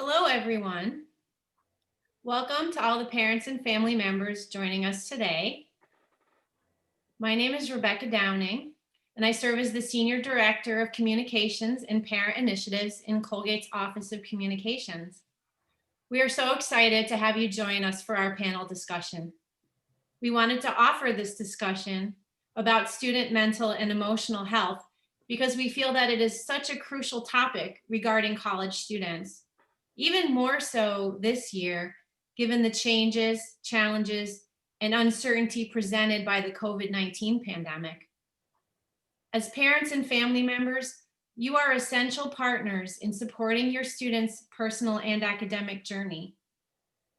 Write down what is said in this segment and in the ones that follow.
Hello, everyone. Welcome to all the parents and family members joining us today. My name is Rebecca Downing, and I serve as the Senior Director of Communications and Parent Initiatives in Colgate's Office of Communications. We are so excited to have you join us for our panel discussion. We wanted to offer this discussion about student mental and emotional health because we feel that it is such a crucial topic regarding college students. Even more so this year, given the changes, challenges, and uncertainty presented by the COVID-19 pandemic. As parents and family members, you are essential partners in supporting your students' personal and academic journey.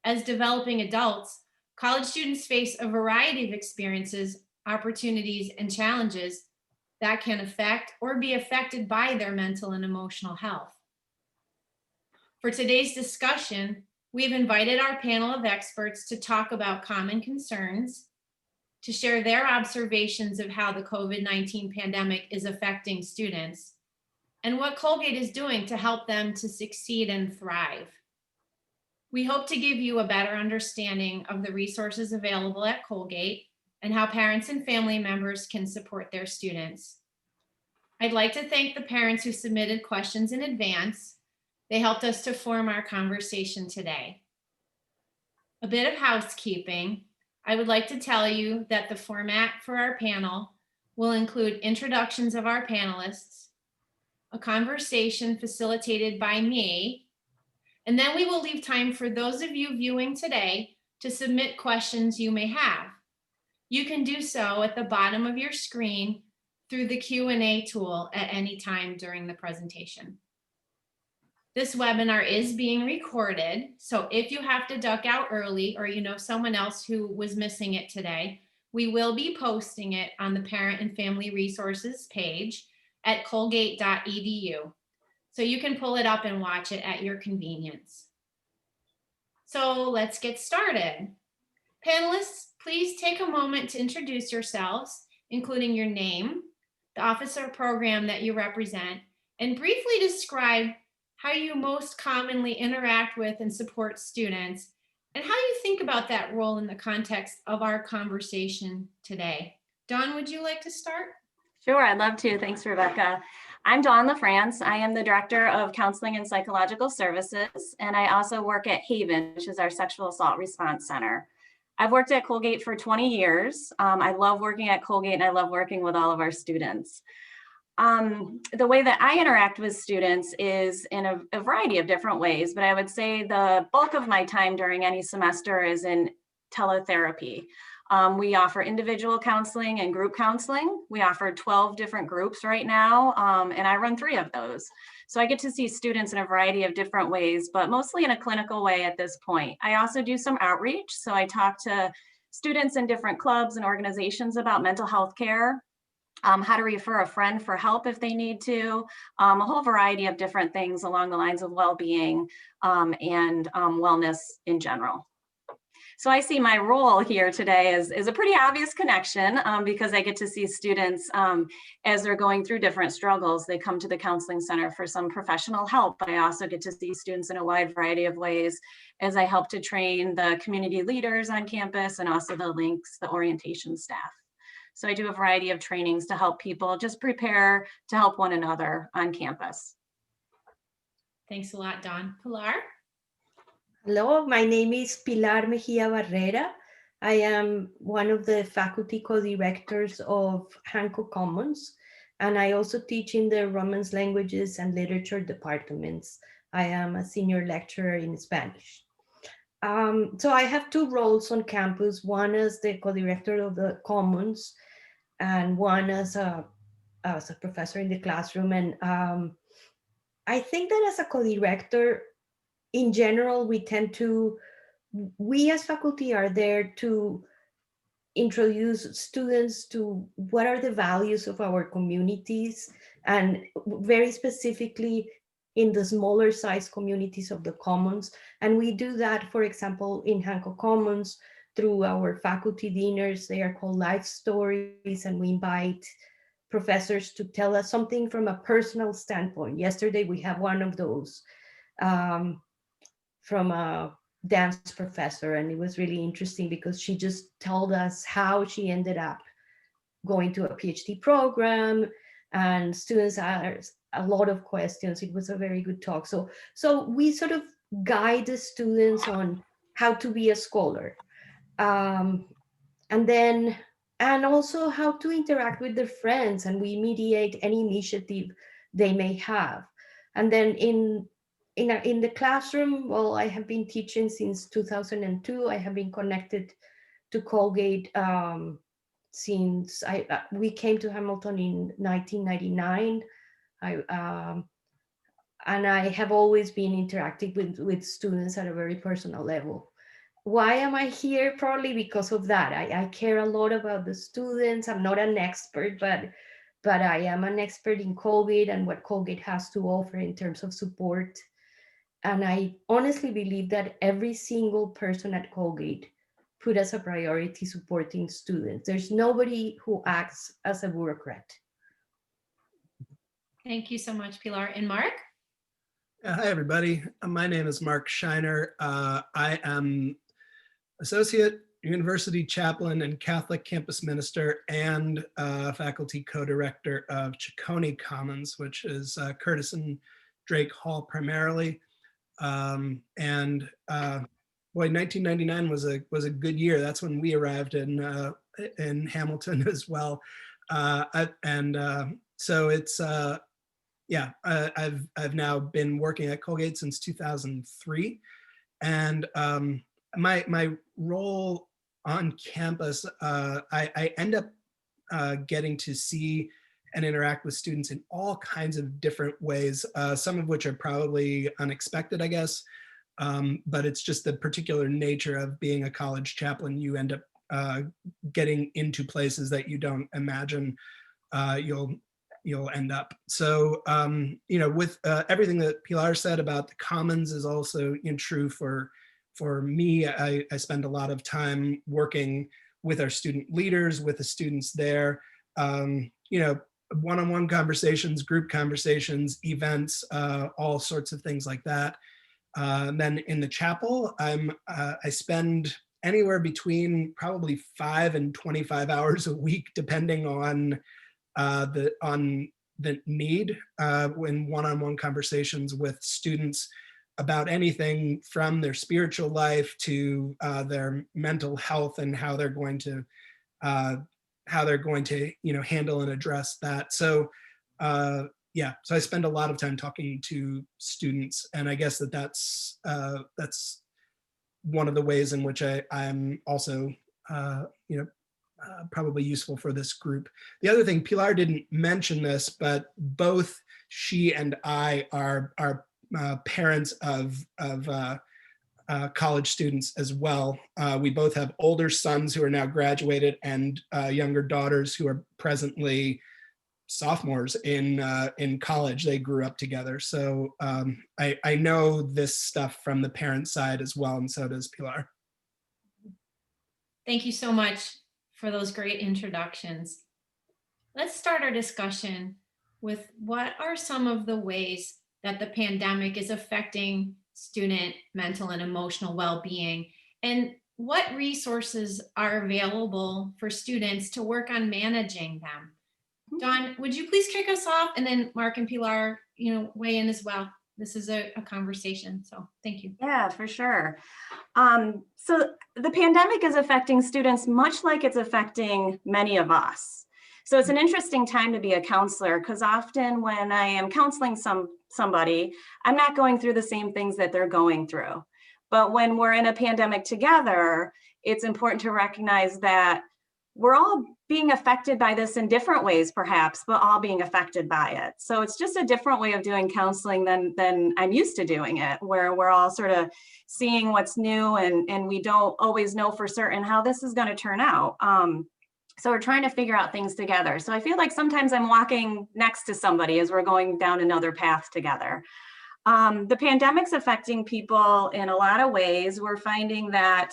As developing adults, college students face a variety of experiences, opportunities, and challenges that can affect or be affected by their mental and emotional health. For today's discussion, we've invited our panel of experts to talk about common concerns, to share their observations of how the COVID-19 pandemic is affecting students, and what Colgate is doing to help them to succeed and thrive. We hope to give you a better understanding of the resources available at Colgate and how parents and family members can support their students. I'd like to thank the parents who submitted questions in advance. They helped us to form our conversation today. A bit of housekeeping. I would like to tell you that the format for our panel will include introductions of our panelists, a conversation facilitated by me, and then we will leave time for those of you viewing today to submit questions you may have. You can do so at the bottom of your screen through the Q&A tool at any time during the presentation. This webinar is being recorded, so if you have to duck out early or you know someone else who was missing it today, we will be posting it on the Parent and Family Resources page at colgate.edu. So you can pull it up and watch it at your convenience. So let's get started. Panelists, please take a moment to introduce yourselves, including your name, the office or program that you represent, and briefly describe how you most commonly interact with and support students, and how you think about that role in the context of our conversation today. Dawn, would you like to start? Sure, I'd love to. Thanks, Rebecca. I'm Dawn LaFrance. I am the Director of Counseling and Psychological Services, and I also work at Haven, which is our Sexual Assault Response Center. I've worked at Colgate for 20 years. I love working at Colgate, and I love working with all of our students. The way that I interact with students is in a variety of different ways, but I would say the bulk of my time during any semester is in teletherapy. We offer individual counseling and group counseling. We offer 12 different groups right now, and I run 3 of those. So I get to see students in a variety of different ways, but mostly in a clinical way at this point. I also do some outreach. So I talk to students in different clubs and organizations about mental health care, how to refer a friend for help if they need to, a whole variety of different things along the lines of well-being and wellness in general. So I see my role here today as a pretty obvious connection because I get to see students as they're going through different struggles. They come to the counseling center for some professional help, but I also get to see students in a wide variety of ways as I help to train the community leaders on campus and also the links, the orientation staff. So I do a variety of trainings to help people just prepare to help one another on campus. Thanks a lot, Dawn. Pilar? Hello, my name is Pilar Mejia Barrera. I am one of the faculty co-directors of Hanco Commons, and I also teach in the Romance Languages and Literature departments. I am a senior lecturer in Spanish. So I have 2 roles on campus, one as the co-director of the Commons and one as a professor in the classroom. And I think that as a co-director, in general, we as faculty are there to introduce students to what are the values of our communities, and very specifically in the smaller size communities of the commons. And we do that, for example, in Hanco Commons through our faculty dinners. They are called life stories, and we invite professors to tell us something from a personal standpoint. Yesterday, we had one of those. from a dance professor, and it was really interesting because she just told us how she ended up going to a PhD program, and students asked a lot of questions. It was a very good talk. So we sort of guide the students on how to be a scholar, um, and then and also how to interact with their friends, and we mediate any initiative they may have. And then in the classroom, well, I have been teaching since 2002. I have been connected to Colgate since we came to Hamilton in 1999. I and I have always been interacting with students at a very personal level. Why am I here? Probably because of that. I care a lot about the students. I'm not an expert, but I am an expert in Colgate and what Colgate has to offer in terms of support. And I honestly believe that every single person at Colgate put as a priority supporting students. There's nobody who acts as a bureaucrat. Thank you so much, Pilar. And Mark? Hi, everybody. My name is Mark Shiner. I am Associate University Chaplain and Catholic Campus Minister and Faculty Co-Director of Ciccone Commons, which is Curtis and Drake Hall primarily. And boy, 1999 was a good year. That's when we arrived in Hamilton as well. So it's yeah, I've now been working at Colgate since 2003, and my role on campus, I end up getting to see and interact with students in all kinds of different ways, some of which are probably unexpected, I guess, but it's just the particular nature of being a college chaplain. You end up getting into places that you don't imagine you'll end up. So, with everything that Pilar said about the Commons is also true for me. I spend a lot of time working with our student leaders, with the students there, one-on-one conversations, group conversations, events, all sorts of things like that. Then in the chapel, I spend anywhere between probably 5 and 25 hours a week, depending on the need in one-on-one conversations with students about anything from their spiritual life to their mental health and how they're going to handle and address that. So so I spend a lot of time talking to students, and I guess that's one of the ways in which I'm also probably useful for this group. The other thing, Pilar didn't mention this, but both she and I are parents of college students as well. We both have older sons who are now graduated and younger daughters who are presently sophomores in college. They grew up together. So I know this stuff from the parent side as well, and so does Pilar. Thank you so much for those great introductions. Let's start our discussion with what are some of the ways that the pandemic is affecting student mental and emotional well-being, and what resources are available for students to work on managing them. Dawn, would you please kick us off, and then Mark and Pilar, weigh in as well. This is a conversation, so thank you. Yeah, for sure. So the pandemic is affecting students much like it's affecting many of us. So it's an interesting time to be a counselor, because often when I am counseling somebody, I'm not going through the same things that they're going through. But when we're in a pandemic together, it's important to recognize that we're all being affected by this in different ways, perhaps, but all being affected by it. So it's just a different way of doing counseling than I'm used to doing it, where we're all sort of seeing what's new and we don't always know for certain how this is going to turn out. So we're trying to figure out things together. So I feel like sometimes I'm walking next to somebody as we're going down another path together. The pandemic's affecting people in a lot of ways. We're finding that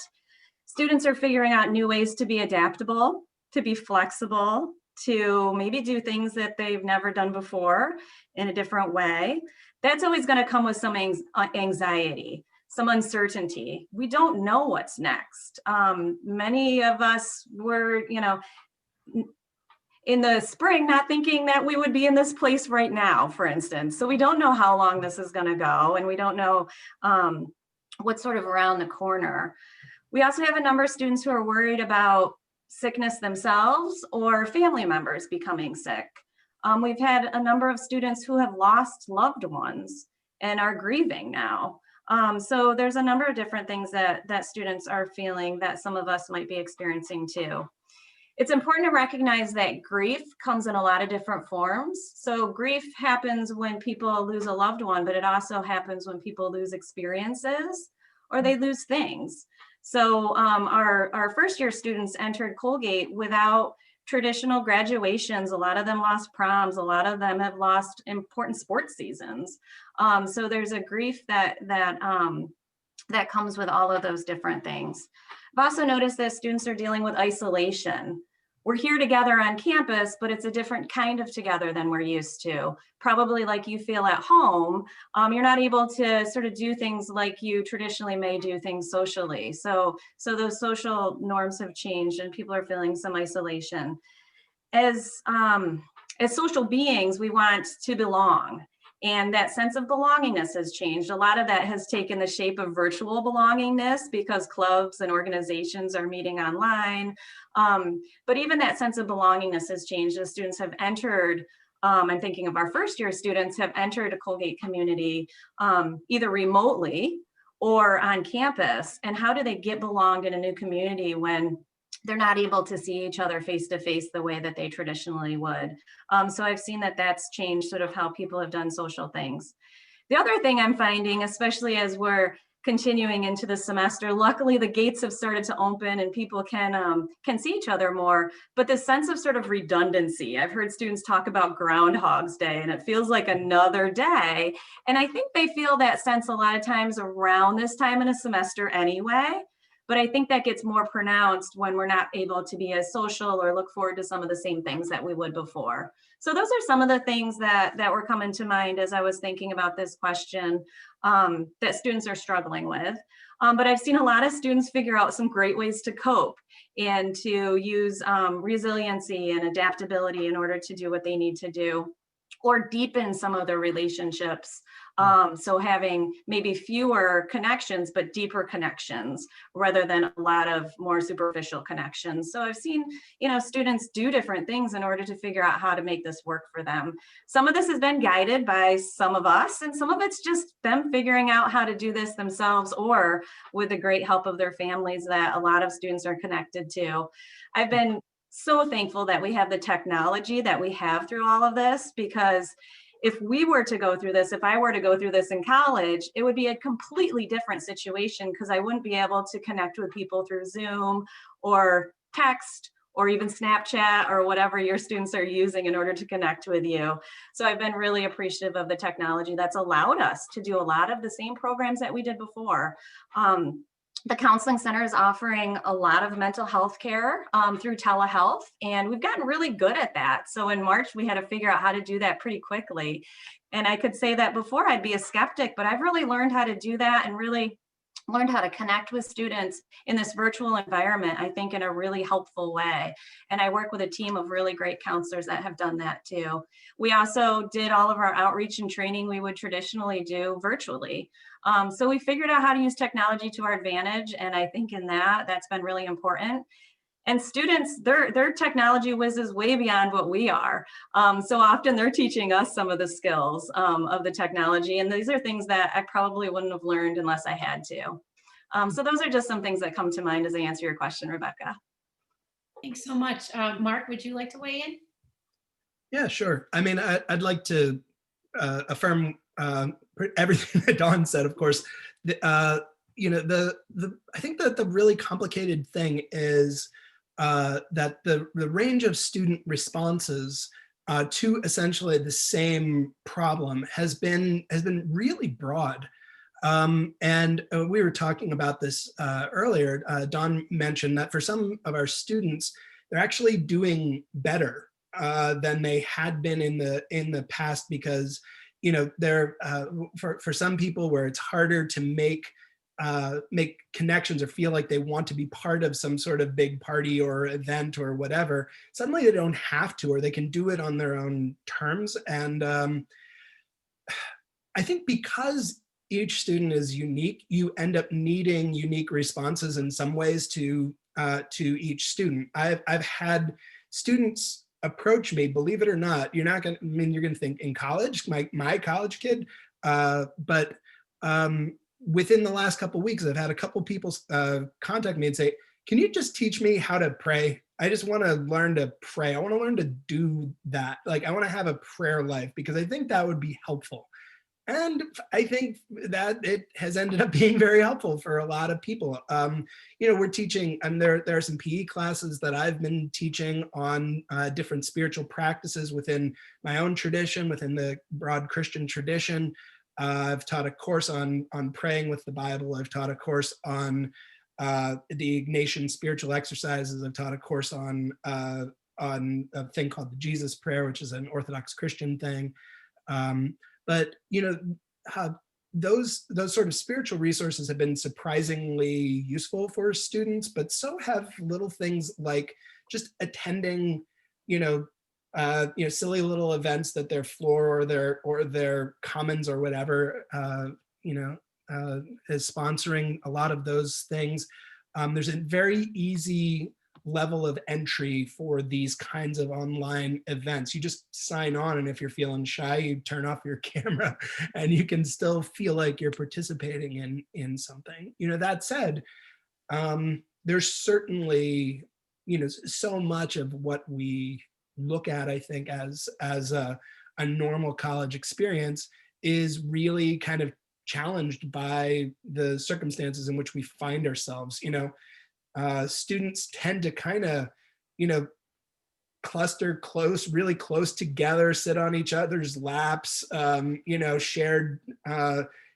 students are figuring out new ways to be adaptable, to be flexible, to maybe do things that they've never done before in a different way. That's always going to come with some anxiety. some uncertainty. We don't know what's next. Many of us were, in the spring, not thinking that we would be in this place right now, for instance. So we don't know how long this is going to go, and we don't know what's sort of around the corner. We also have a number of students who are worried about sickness themselves or family members becoming sick. We've had a number of students who have lost loved ones and are grieving now. So there's a number of different things that students are feeling that some of us might be experiencing too. It's important to recognize that grief comes in a lot of different forms. So grief happens when people lose a loved one, but it also happens when people lose experiences or they lose things. So our first year students entered Colgate without traditional graduations. A lot of them lost proms. A lot of them have lost important sports seasons. So there's a grief that comes with all of those different things. I've also noticed that students are dealing with isolation. We're here together on campus, but it's a different kind of together than we're used to. Probably like you feel at home, you're not able to sort of do things like you traditionally may do things socially. So those social norms have changed and people are feeling some isolation. As social beings, we want to belong. And that sense of belongingness has changed. A lot of that has taken the shape of virtual belongingness because clubs and organizations are meeting online. But even that sense of belongingness has changed as students have entered, I'm thinking of our first year students have entered a Colgate community either remotely or on campus. And how do they get belonged in a new community when they're not able to see each other face to face the way that they traditionally would. So I've seen that that's changed sort of how people have done social things. The other thing I'm finding, especially as we're continuing into the semester, luckily the gates have started to open and people can see each other more, but this sense of sort of redundancy. I've heard students talk about Groundhog's Day and it feels like another day. And I think they feel that sense a lot of times around this time in a semester anyway. But I think that gets more pronounced when we're not able to be as social or look forward to some of the same things that we would before. So those are some of the things that were coming to mind as I was thinking about this question that students are struggling with. But I've seen a lot of students figure out some great ways to cope and to use resiliency and adaptability in order to do what they need to do or deepen some of their relationships. So having maybe fewer connections, but deeper connections rather than a lot of more superficial connections. So I've seen, students do different things in order to figure out how to make this work for them. Some of this has been guided by some of us, and some of it's just them figuring out how to do this themselves or with the great help of their families that a lot of students are connected to. I've been so thankful that we have the technology that we have through all of this, because if we were to go through this, if I were to go through this in college, it would be a completely different situation because I wouldn't be able to connect with people through Zoom or text or even Snapchat or whatever your students are using in order to connect with you. So I've been really appreciative of the technology that's allowed us to do a lot of the same programs that we did before. The counseling center is offering a lot of mental health care through telehealth, and we've gotten really good at that. So in March, we had to figure out how to do that pretty quickly. And I could say that before I'd be a skeptic, but I've really learned how to do that and really learned how to connect with students in this virtual environment, I think in a really helpful way. And I work with a team of really great counselors that have done that too. We also did all of our outreach and training we would traditionally do virtually. So we figured out how to use technology to our advantage. And I think in that's been really important. And students, their technology whiz is way beyond what we are. So often they're teaching us some of the skills of the technology. And these are things that I probably wouldn't have learned unless I had to. So those are just some things that come to mind as I answer your question, Rebecca. Thanks so much. Mark, would you like to weigh in? Yeah, sure. I mean, I'd like to affirm everything that Dawn said, of course. I think that the really complicated thing is that the range of student responses to essentially the same problem has been really broad. And we were talking about this earlier. Dawn mentioned that for some of our students, they're actually doing better than they had been in the past, because they're for some people where it's harder to make make connections or feel like they want to be part of some sort of big party or event or whatever, suddenly they don't have to, or they can do it on their own terms. And I think because each student is unique, you end up needing unique responses in some ways to each student. I've had students approach me, believe it or not, you're not gonna, I mean, you're gonna think in college, my college kid, but within the last couple of weeks, I've had a couple people contact me and say, can you just teach me how to pray? I just want to learn to pray. I want to learn to do that. Like, I want to have a prayer life because I think that would be helpful. And I think that it has ended up being very helpful for a lot of people. We're teaching, and there are some PE classes that I've been teaching on different spiritual practices within my own tradition, within the broad Christian tradition. I've taught a course on praying with the Bible. I've taught a course on the Ignatian spiritual exercises. I've taught a course on a thing called the Jesus Prayer, which is an Orthodox Christian thing. But those sort of spiritual resources have been surprisingly useful for students, but so have little things like just attending, silly little events that their floor or their commons or whatever, is sponsoring a lot of those things. There's a very easy level of entry for these kinds of online events. You just sign on, and if you're feeling shy, you turn off your camera and you can still feel like you're participating in something. That said, there's certainly, so much of what we look at, I think, as a normal college experience is really kind of challenged by the circumstances in which we find ourselves. Students tend to kind of, cluster really close together, sit on each other's laps, share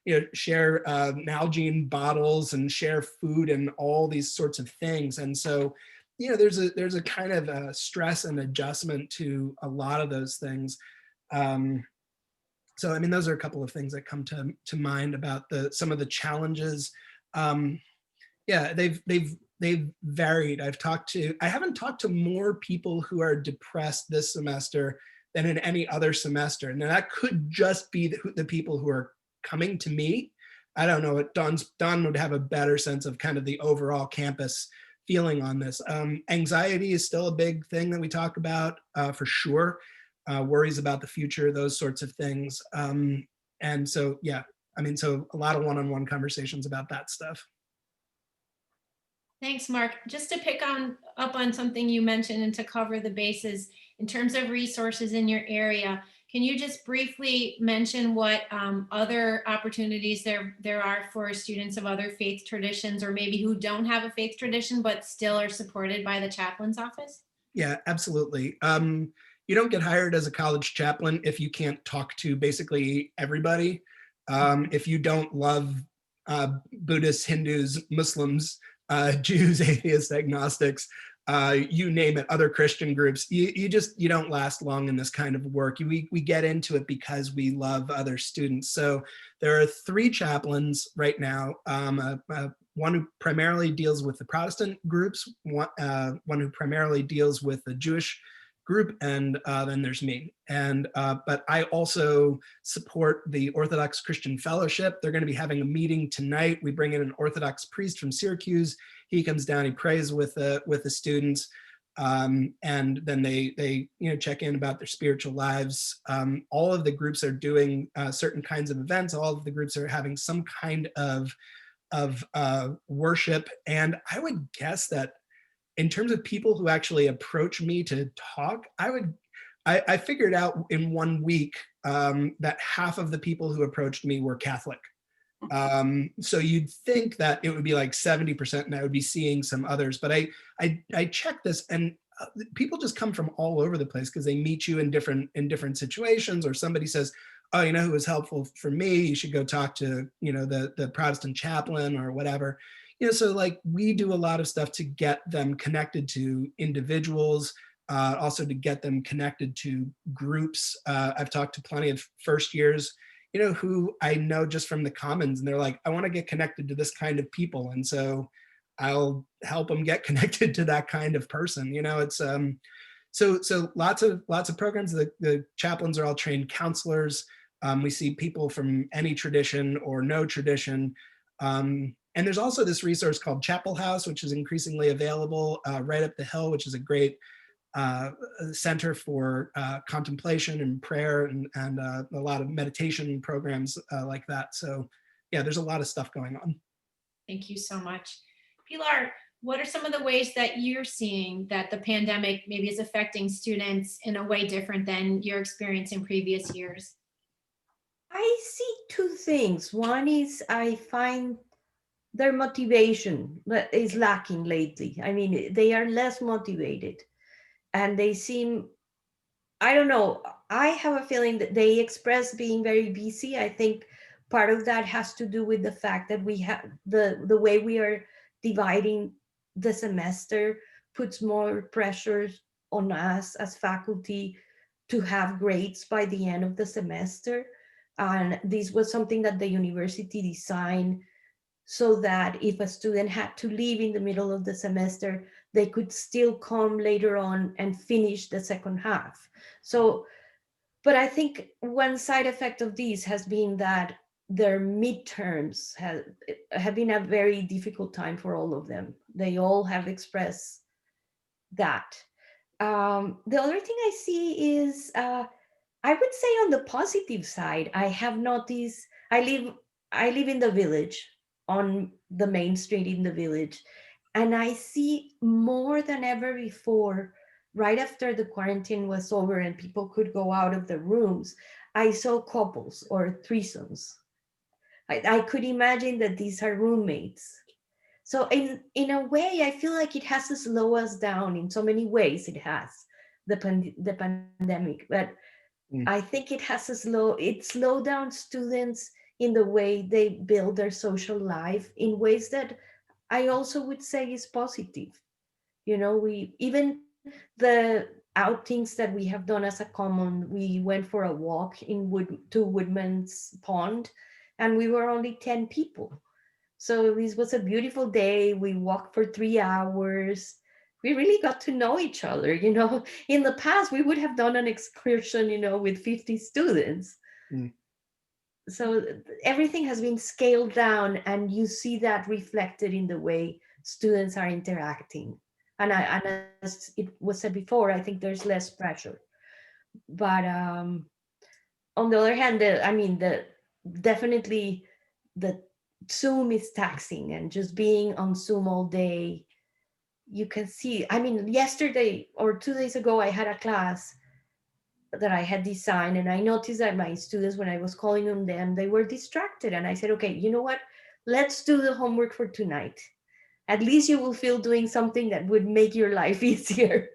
Nalgene bottles and share food and all these sorts of things. And so, there's a kind of a stress and adjustment to a lot of those things. So, I mean, those are a couple of things that come to mind about some of the challenges. They've varied. I haven't talked to more people who are depressed this semester than in any other semester. Now that could just be the people who are coming to me. I don't know, Don would have a better sense of kind of the overall campus feeling on this. Anxiety is still a big thing that we talk about for sure. Worries about the future, those sorts of things. And so, so a lot of one-on-one conversations about that stuff. Thanks, Mark. Just to pick up on something you mentioned and to cover the bases in terms of resources in your area, can you just briefly mention what other opportunities there are for students of other faith traditions, or maybe who don't have a faith tradition but still are supported by the chaplain's office? Yeah, absolutely. You don't get hired as a college chaplain if you can't talk to basically everybody. If you don't love Buddhists, Hindus, Muslims, Jews, atheists, agnostics, you name it, other Christian groups, you don't last long in this kind of work. We get into it because we love other students. So there are 3 chaplains right now, one who primarily deals with the Protestant groups, one who primarily deals with the Jewish group, and then there's me. And but I also support the Orthodox Christian Fellowship. They're going to be having a meeting tonight. We bring in an Orthodox priest from Syracuse. He comes down, he prays with the students, and then they check in about their spiritual lives. All of the groups are doing certain kinds of events. All of the groups are having some kind of worship. And I would guess that in terms of people who actually approach me to talk, I figured out in 1 week that half of the people who approached me were Catholic. So you'd think that it would be like 70% and I would be seeing some others, but I checked this, and people just come from all over the place because they meet you in different situations, or somebody says, oh, who was helpful for me? You should go talk to, the Protestant chaplain or whatever. So like we do a lot of stuff to get them connected to individuals, also to get them connected to groups. I've talked to plenty of first years who I know just from the Commons, and they're like, I want to get connected to this kind of people. And so I'll help them get connected to that kind of person. It's so lots of programs. The chaplains are all trained counselors. We see people from any tradition or no tradition. And there's also this resource called Chapel House, which is increasingly available right up the hill, which is a great center for contemplation and prayer and a lot of meditation programs like that. So yeah, there's a lot of stuff going on. Thank you so much. Pilar, what are some of the ways that you're seeing that the pandemic maybe is affecting students in a way different than your experience in previous years? I see two things. One is I find their motivation is lacking lately. I mean, they are less motivated and they seem, I don't know, I have a feeling that they express being very busy. I think part of that has to do with the fact that we have the way we are dividing the semester puts more pressure on us as faculty to have grades by the end of the semester. And this was something that the university designed so that if a student had to leave in the middle of the semester, they could still come later on and finish the second half. So, but I think one side effect of this has been that their midterms have been a very difficult time for all of them. They all have expressed that. The other thing I see is, I would say on the positive side, I have noticed, I live in the village, on the main street in the village, and I see more than ever before, right after the quarantine was over and people could go out of the rooms, I saw couples or threesomes. I could imagine that these are roommates. So in a way, I feel like it has to slow us down in so many ways. It has the pandemic, but I think it has to slow down students in the way they build their social life in ways that I also would say is positive. We even the outings that we have done as a common, we went for a walk to Woodman's Pond, and we were only 10 people. So this was a beautiful day. We walked for 3 hours. We really got to know each other. In the past, we would have done an excursion, with 50 students. So everything has been scaled down, and you see that reflected in the way students are interacting. And as it was said before, I think there's less pressure. But on the other hand, definitely the Zoom is taxing, and just being on Zoom all day, you can see, yesterday or 2 days ago, I had a class that I had designed, and I noticed that my students, when I was calling on them, they were distracted. And I said, okay, you know what? Let's do the homework for tonight. At least you will feel doing something that would make your life easier.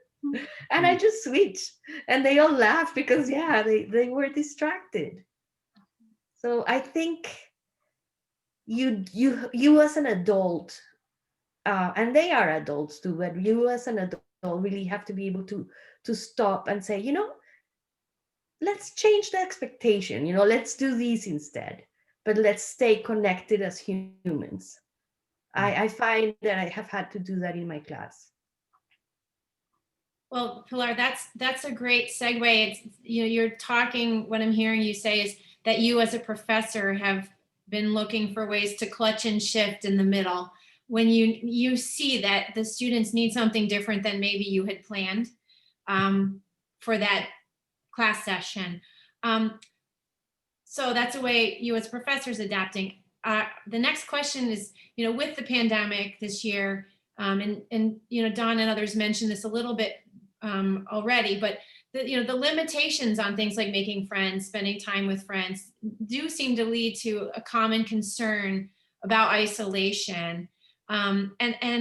And I just switched, and they all laughed because, yeah, they were distracted. So I think you as an adult, and they are adults too, but you as an adult really have to be able to stop and say, let's change the expectation. Let's do these instead, but let's stay connected as humans. I find that I have had to do that in my class. Well, Pilar, that's a great segue. It's, you're talking, what I'm hearing you say is that you as a professor have been looking for ways to clutch and shift in the middle when you see that the students need something different than maybe you had planned for that class session. So that's a way you as professors adapting. The next question is, with the pandemic this year, and Don and others mentioned this a little bit already, but the limitations on things like making friends, spending time with friends, do seem to lead to a common concern about isolation. And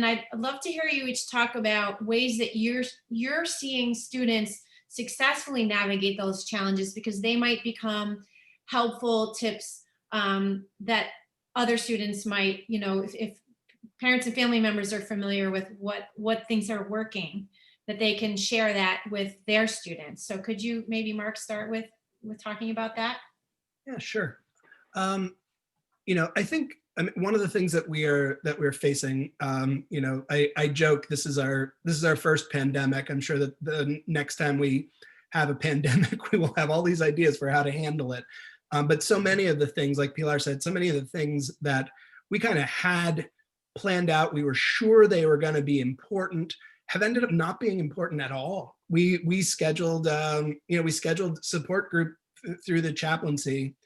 I'd love to hear you each talk about ways that you're seeing students successfully navigate those challenges, because they might become helpful tips that other students might, if parents and family members are familiar with what things are working, that they can share that with their students. So could you maybe, Mark, start with talking about that? Yeah, sure. I think one of the things that we're facing, I joke this is our first pandemic. I'm sure that the next time we have a pandemic, we will have all these ideas for how to handle it. But so many of the things, like Pilar said, so many of the things that we kind of had planned out, we were sure they were going to be important, have ended up not being important at all. We scheduled, we scheduled support group through the chaplaincy.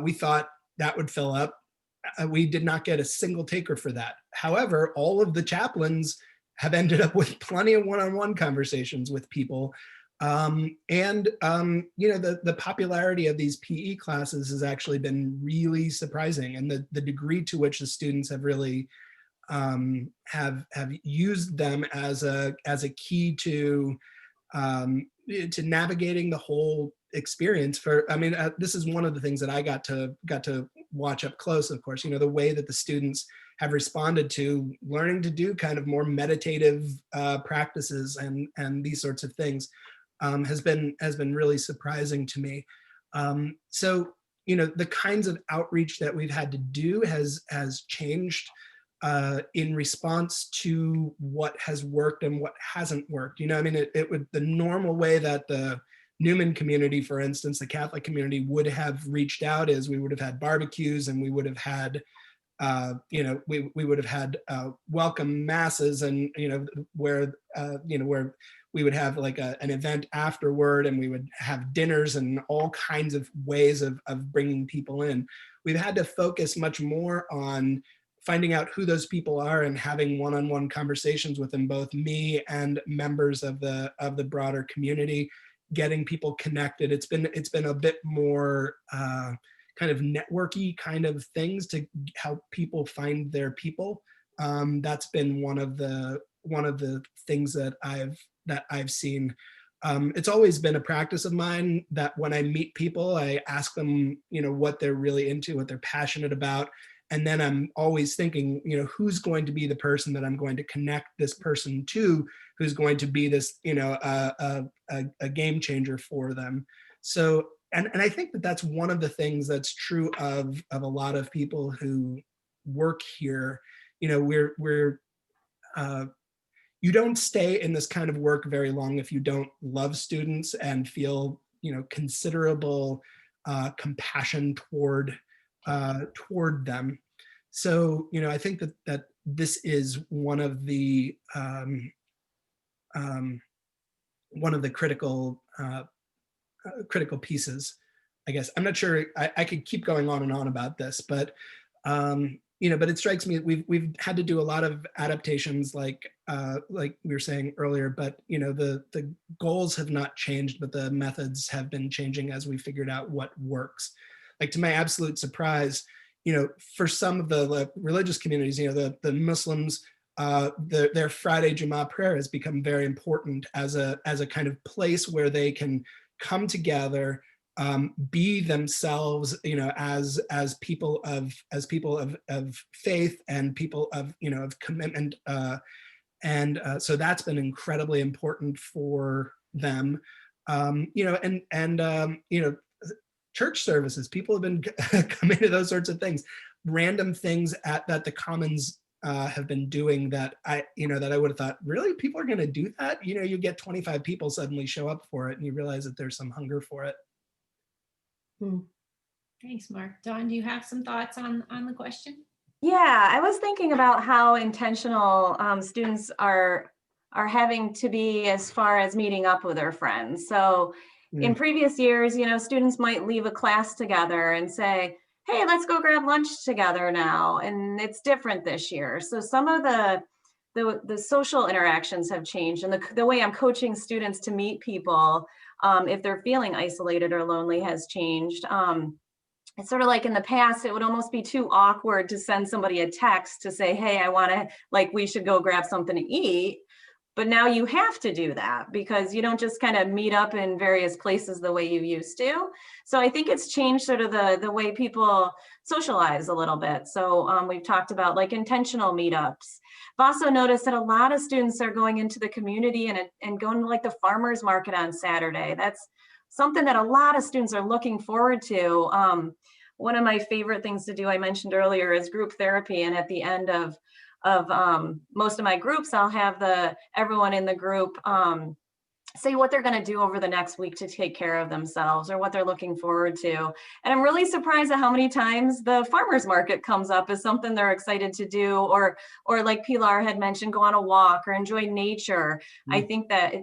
We thought that would fill up. We did not get a single taker for that. However, all of the chaplains have ended up with plenty of one-on-one conversations with people. The popularity of these PE classes has actually been really surprising, and the degree to which the students have really have used them as a key to navigating the whole experience. This is one of the things that I got to watch up close, of course, the way that the students have responded to learning to do kind of more meditative practices and these sorts of things has been really surprising to me. So the kinds of outreach that we've had to do has changed in response to what has worked and what hasn't worked. It would, the normal way that the Newman community, for instance, the Catholic community, would have reached out is we would have had barbecues, and we would have had we would have had welcome masses, and where we would have like an event afterward, and we would have dinners and all kinds of ways of bringing people in. We've had to focus much more on finding out who those people are and having one-on-one conversations with them, both me and members of the broader community, getting people connected. It's been a bit more kind of networky kind of things to help people find their people. That's been one of the things that I've seen. It's always been a practice of mine that when I meet people, I ask them, what they're really into, what they're passionate about. And then I'm always thinking, who's going to be the person that I'm going to connect this person to, who's going to be this, a game changer for them. So, and I think that that's one of the things that's true of a lot of people who work here. We're you don't stay in this kind of work very long if you don't love students and feel, considerable compassion toward them. So, I think that this is one of the critical pieces, I guess. I'm not sure I could keep going on and on about this, but but it strikes me that we've had to do a lot of adaptations, like we were saying earlier, but the goals have not changed, but the methods have been changing as we figured out what works. Like, to my absolute surprise, for some of the religious communities, the Muslims, their Friday Jummah prayer has become very important as a kind of place where they can come together, be themselves, as people of faith and people of of commitment, and so that's been incredibly important for them. Church services, people have been coming to those sorts of things, random things that the Commons have been doing that I would have thought, really, people are going to do that? You get 25 people suddenly show up for it, and you realize that there's some hunger for it. Thanks, Mark. Dawn, do you have some thoughts on the question? Yeah, I was thinking about how intentional students are having to be as far as meeting up with their friends. So in previous years, students might leave a class together and say, hey, let's go grab lunch together now. And it's different this year. So some of the social interactions have changed, and the way I'm coaching students to meet people, if they're feeling isolated or lonely, has changed. It's sort of like in the past, it would almost be too awkward to send somebody a text to say, hey, we should go grab something to eat. But now you have to do that because you don't just kind of meet up in various places the way you used to. So I think it's changed sort of the way people socialize a little bit. So we've talked about like intentional meetups. I've also noticed that a lot of students are going into the community and going to like the farmers market on Saturday. That's something that a lot of students are looking forward to. one of my favorite things to do, I mentioned earlier, is group therapy. And at the end of most of my groups, I'll have everyone in the group say what they're going to do over the next week to take care of themselves or what they're looking forward to. And I'm really surprised at how many times the farmers market comes up as something they're excited to do, or like Pilar had mentioned, go on a walk or enjoy nature. I think that,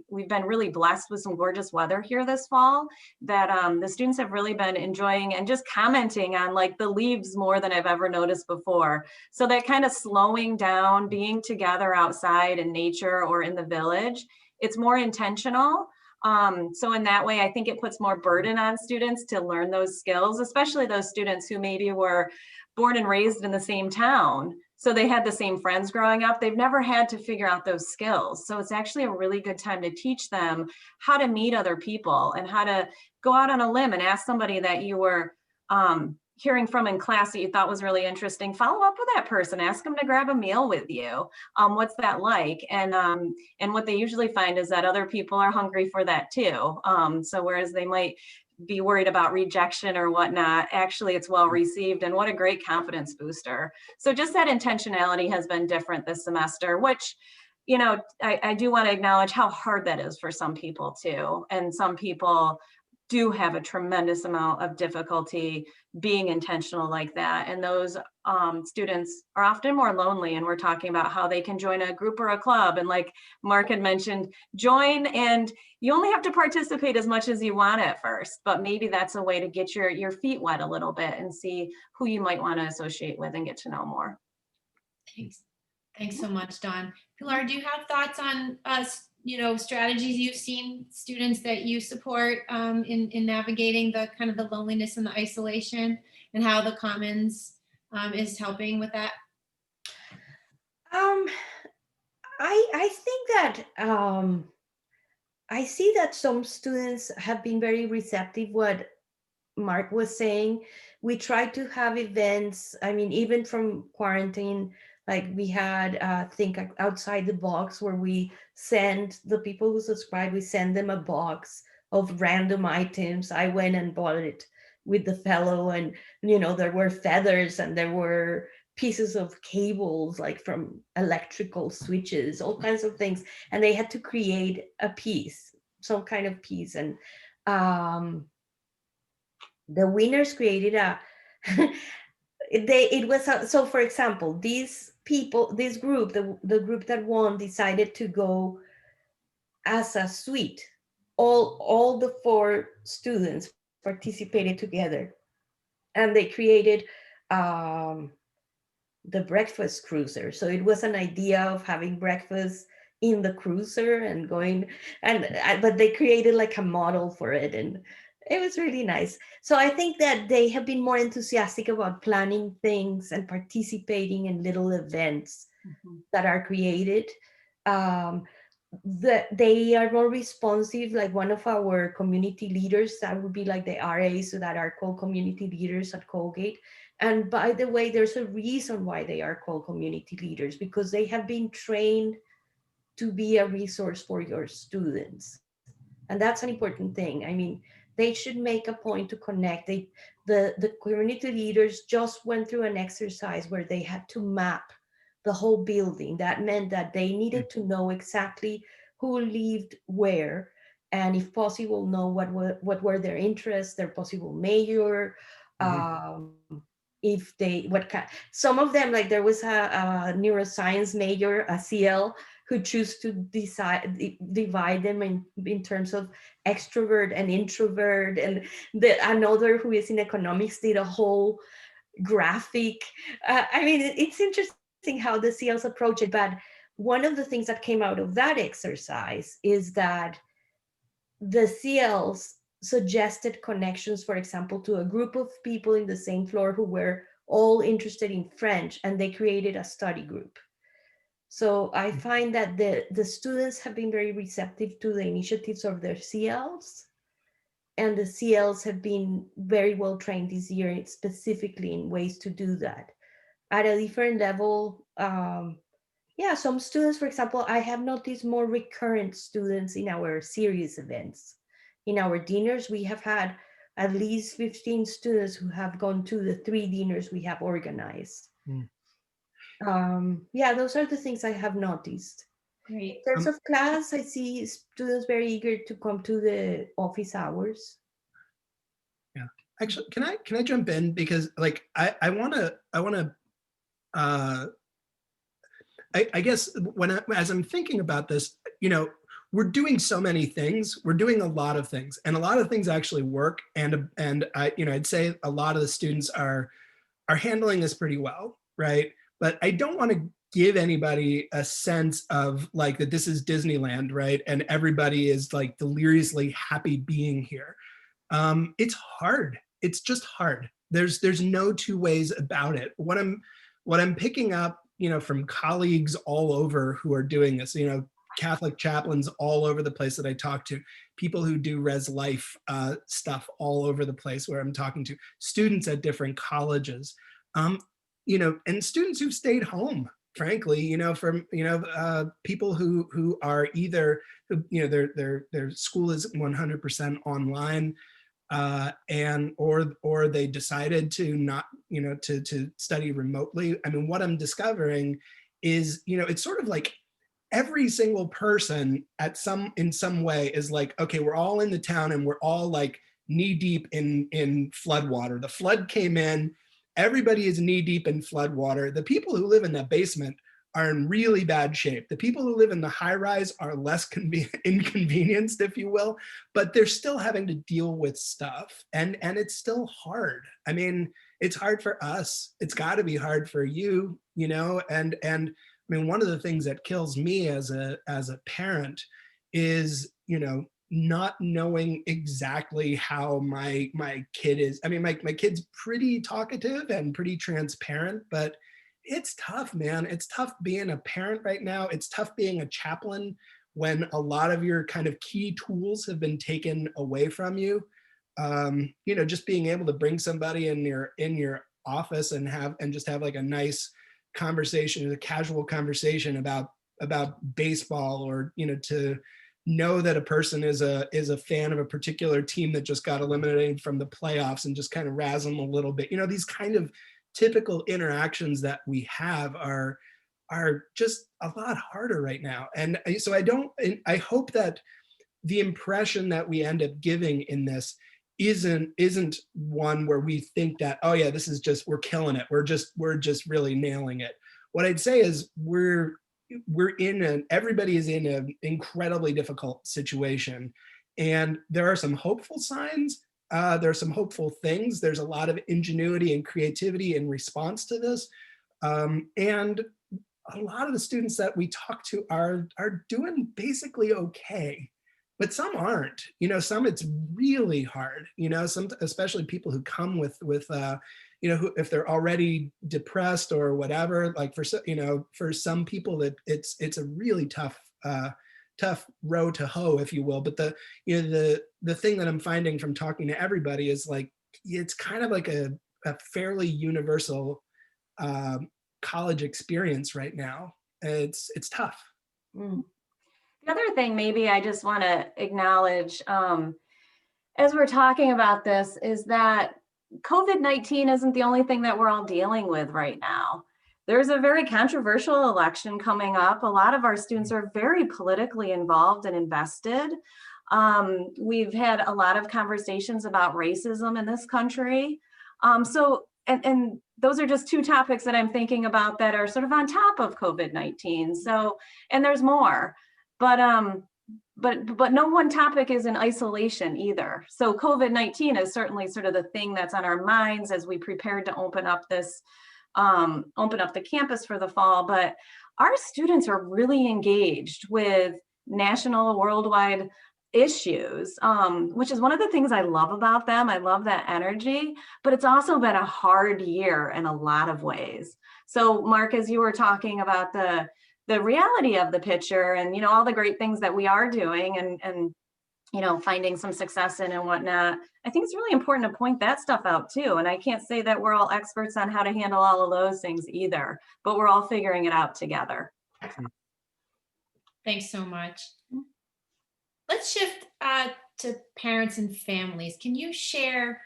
we've been really blessed with some gorgeous weather here this fall, that the students have really been enjoying and just commenting on like the leaves more than I've ever noticed before. So that kind of slowing down, being together outside in nature or in the village, it's more intentional. So in that way, I think it puts more burden on students to learn those skills, especially those students who maybe were born and raised in the same town. So they had the same friends growing up. They've never had to figure out those skills. So it's actually a really good time to teach them how to meet other people and how to go out on a limb and ask somebody that you were hearing from in class that you thought was really interesting. Follow up with that person, ask them to grab a meal with you. What's that like? And what they usually find is that other people are hungry for that too. So whereas they might be worried about rejection or whatnot, actually it's well received, and what a great confidence booster. So just that intentionality has been different this semester, which, I do want to acknowledge how hard that is for some people too. And some people do have a tremendous amount of difficulty being intentional like that. And those students are often more lonely. And we're talking about how they can join a group or a club. And like Mark had mentioned, join, and you only have to participate as much as you want at first, but maybe that's a way to get your feet wet a little bit and see who you might want to associate with and get to know more. Thanks. Thanks so much, Dawn. Pilar, do you have thoughts on strategies you've seen students that you support in navigating the kind of the loneliness and the isolation, and how the Commons is helping with that? I think that I see that some students have been very receptive. What Mark was saying, we try to have events. I mean, even from quarantine, like we had think outside the box, where we send the people who subscribe, we send them a box of random items. I went and bought it with the fellow, and there were feathers and there were pieces of cables, like from electrical switches, all kinds of things, and they had to create a piece, some kind of piece. And the winners created so for example, these people, this group, the group that won, decided to go as a suite. All the 4 students participated together, and they created the breakfast cruiser. So it was an idea of having breakfast in the cruiser and going, but they created like a model for it, and it was really nice. So I think that they have been more enthusiastic about planning things and participating in little events that are created. They are more responsive. Like one of our community leaders, that would be like the RAs, so that are called community leaders at Colgate. And by the way, there's a reason why they are called community leaders, because they have been trained to be a resource for your students. And that's an important thing. I mean, they should make a point to connect. The community leaders just went through an exercise where they had to map the whole building. That meant that they needed to know exactly who lived where, and if possible, know what were their interests, their possible mayor, if they, what kind, some of them, like there was a neuroscience major, a CL, who choose to divide them in terms of extrovert and introvert, and another who is in economics did a whole graphic. I mean, it's interesting how the CLs approach it, but one of the things that came out of that exercise is that the CLs suggested connections, for example, to a group of people in the same floor who were all interested in French, and they created a study group. So I find that the students have been very receptive to the initiatives of their CLs, and the CLs have been very well trained this year, specifically in ways to do that. At a different level, some students, for example, I have noticed more recurrent students in our series events. In our dinners, we have had at least 15 students who have gone to the 3 dinners we have organized. Mm. Yeah, those are the things I have noticed. Great. In terms of class, I see students very eager to come to the office hours. Yeah, actually, can I jump in, because like I want to I guess as I'm thinking about this, we're doing so many things. We're doing a lot of things, and a lot of things actually work. And I'd say a lot of the students are handling this pretty well, right? But I don't want to give anybody a sense of like that this is Disneyland, right? And everybody is like deliriously happy being here. It's hard. It's just hard. There's no two ways about it. What I'm picking up, from colleagues all over who are doing this, Catholic chaplains all over the place that I talk to, people who do res life stuff all over the place where I'm talking to, students at different colleges, and students who've stayed home, frankly, from people who are either their school is 100% online, or they decided to not, to study remotely. I mean, what I'm discovering is, it's sort of like every single person in some way is like, okay, we're all in the town and we're all like knee deep in flood water. The flood came in, everybody is knee deep in flood water. The people who live in that basement are in really bad shape. The people who live in the high rise are less inconvenienced, if you will, but they're still having to deal with stuff. And it's still hard. I mean, it's hard for us. It's got to be hard for you, and I mean, one of the things that kills me as a parent is, not knowing exactly how my kid is. I mean, my kid's pretty talkative and pretty transparent, but it's tough, man. It's tough being a parent right now. It's tough being a chaplain when a lot of your kind of key tools have been taken away from you. Just being able to bring somebody in your office and just have like a nice conversation, a casual conversation about baseball, or to know that a person is a fan of a particular team that just got eliminated from the playoffs, and just kind of razz them a little bit. These kind of typical interactions that we have are just a lot harder right now. And so I hope that the impression that we end up giving in this isn't one where we think that, oh yeah, this is just, we're killing it, we're just really nailing it. What I'd say is everybody is in an incredibly difficult situation, and there are some hopeful signs. There are some hopeful things. There's a lot of ingenuity and creativity in response to this, and a lot of the students that we talk to are doing basically okay. But some aren't, some it's really hard, some, especially people who come with who, if they're already depressed or whatever, like for some people that it's a really tough row to hoe, if you will. But the thing that I'm finding from talking to everybody is like, it's kind of like a fairly universal college experience right now. It's tough. Mm. The other thing maybe I just want to acknowledge as we're talking about this is that COVID-19 isn't the only thing that we're all dealing with right now. There's a very controversial election coming up. A lot of our students are very politically involved and invested. We've had a lot of conversations about racism in this country. And those are just two topics that I'm thinking about that are sort of on top of COVID-19. So, and there's more. But no one topic is in isolation either. So COVID-19 is certainly sort of the thing that's on our minds as we prepare to open up the campus for the fall. But our students are really engaged with national, worldwide issues, which is one of the things I love about them. I love that energy, but it's also been a hard year in a lot of ways. So Mark, as you were talking about the reality of the picture and, all the great things that we are doing and finding some success in and whatnot, I think it's really important to point that stuff out too. And I can't say that we're all experts on how to handle all of those things either, but we're all figuring it out together. Thanks so much. Let's shift to parents and families, can you share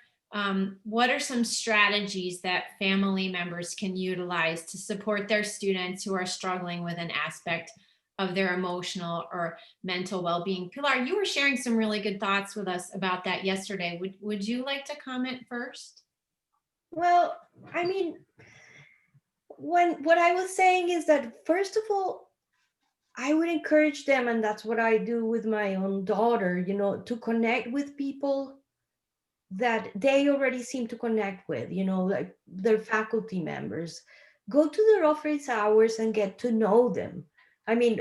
what are some strategies that family members can utilize to support their students who are struggling with an aspect of their emotional or mental well-being? Pilar, you were sharing some really good thoughts with us about that yesterday. Would you like to comment first? Well, I mean, what I was saying is that, first of all, I would encourage them, and that's what I do with my own daughter, to connect with people that they already seem to connect with, like their faculty members. Go to their office hours and get to know them. I mean,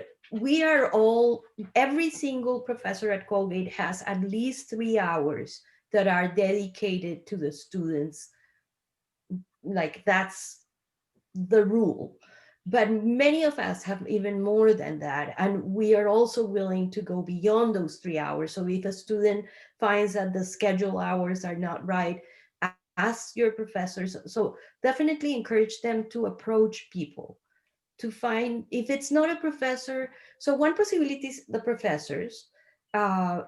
every single professor at Colgate has at least 3 hours that are dedicated to the students. Like, that's the rule. But many of us have even more than that. And we are also willing to go beyond those 3 hours. So if a student finds that the schedule hours are not right, ask your professors. So definitely encourage them to approach people to find, if it's not a professor. So one possibility is the professors.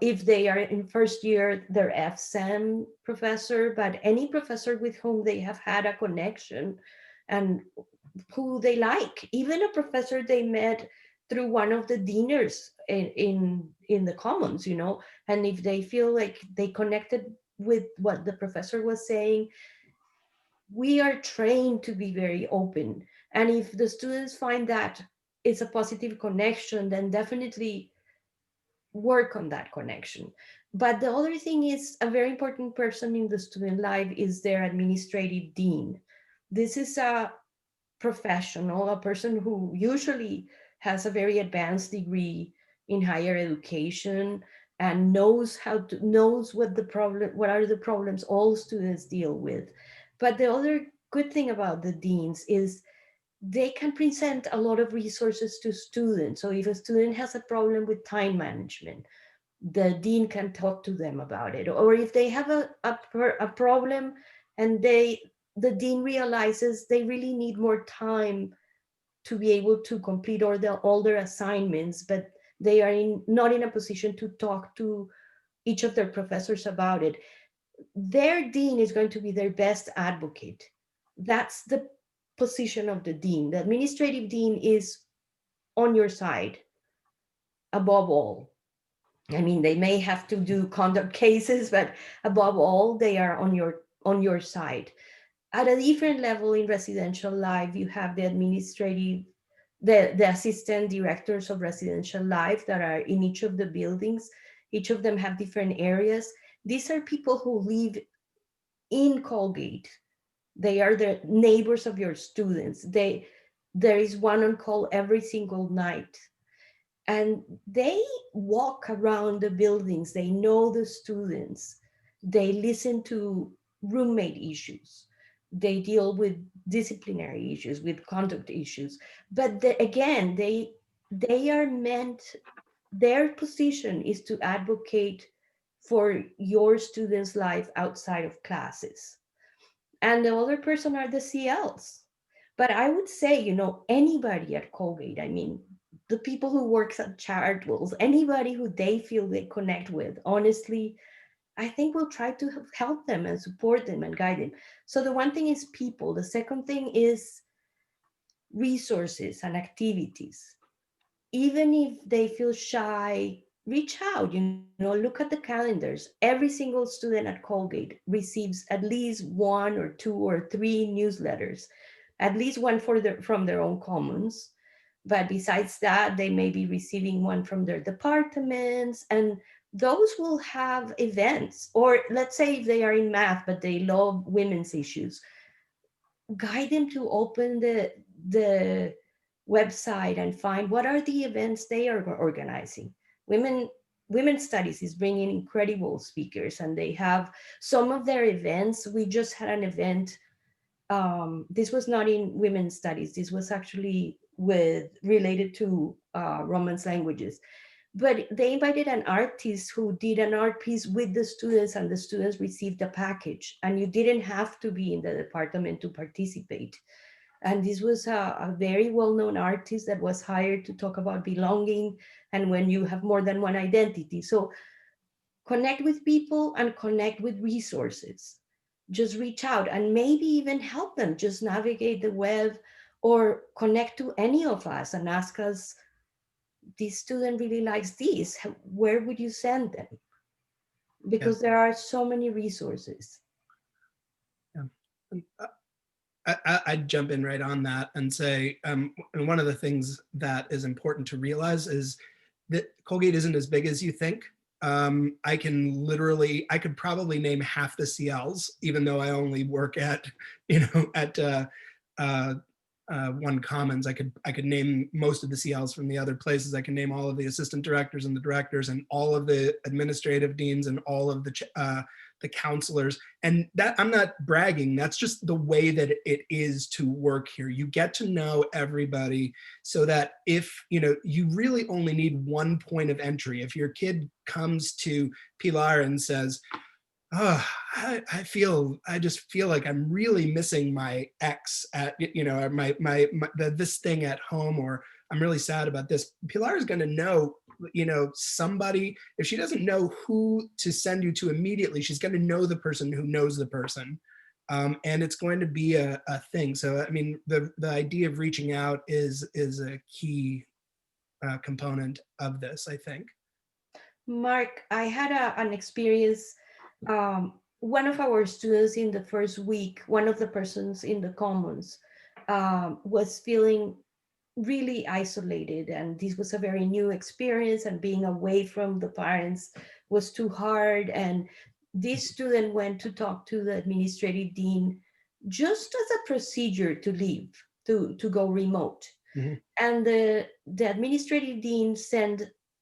If they are in first year, their FSEM professor, but any professor with whom they have had a connection and who they like, even a professor they met through one of the dinners in the commons, and if they feel like they connected with what the professor was saying. We are trained to be very open, and if the students find that it's a positive connection, then definitely work on that connection. But the other thing is, a very important person in the student life is their administrative dean. This is a professional, a person who usually has a very advanced degree in higher education and knows what are the problems all students deal with. But the other good thing about the deans is they can present a lot of resources to students. So if a student has a problem with time management, the dean can talk to them about it. Or if they have a problem and the dean realizes they really need more time to be able to complete all their assignments, but they are not in a position to talk to each of their professors about it, their dean is going to be their best advocate. That's the position of the dean. The administrative dean is on your side above all. I mean, they may have to do conduct cases, but above all, they are on your side. At a different level in residential life, you have the assistant directors of residential life that are in each of the buildings. Each of them have different areas. These are people who live in Colgate. They are the neighbors of your students. There is one on call every single night. And they walk around the buildings. They know the students. They listen to roommate issues. They deal with disciplinary issues, with conduct issues. But again, they are meant, their position is to advocate for your students' life outside of classes. And the other person are the CLs. But I would say, anybody at Colgate, I mean, the people who works at charitables, anybody who they feel they connect with, honestly, I think we'll try to help them and support them and guide them. So the one thing is people. The second thing is resources and activities. Even if they feel shy, reach out, look at the calendars. Every single student at Colgate receives at least 1 or 2 or 3 newsletters, at least one from their own commons. But besides that, they may be receiving one from their departments, and those will have events. Or let's say if they are in math, but they love women's issues, guide them to open the website and find what are the events they are organizing. Women's Studies is bringing incredible speakers, and they have some of their events. We just had an event. This was not in Women's Studies. This was actually related to Romance languages. But they invited an artist who did an art piece with the students, and the students received a package, and you didn't have to be in the department to participate. And this was a very well-known artist that was hired to talk about belonging and when you have more than one identity. So connect with people and connect with resources. Just reach out and maybe even help them just navigate the web or connect to any of us and ask us, this student really likes this. Where would you send them? Because there are so many resources. Yeah. I'd jump in right on that and say, and one of the things that is important to realize is that Colgate isn't as big as you think. I could probably name half the CLs, even though I only work at, One Commons. I could name most of the CLs from the other places. I can name all of the assistant directors and the directors and all of the administrative deans and all of the counselors. And that, I'm not bragging, that's just the way that it is to work here. You get to know everybody so that if, you really only need one point of entry. If your kid comes to Pilar and says, oh, I just feel like I'm really missing my ex at, this thing at home, or I'm really sad about this. Pilar is going to know, somebody. If she doesn't know who to send you to immediately, she's going to know the person who knows the person. And it's going to be a thing. So, I mean, the idea of reaching out is a key component of this, I think. Mark, I had an experience. One of our students in the first week, one of the persons in the commons was feeling really isolated, and this was a very new experience, and being away from the parents was too hard. And this student went to talk to the administrative dean just as a procedure to leave, to go remote. Mm-hmm. And the administrative dean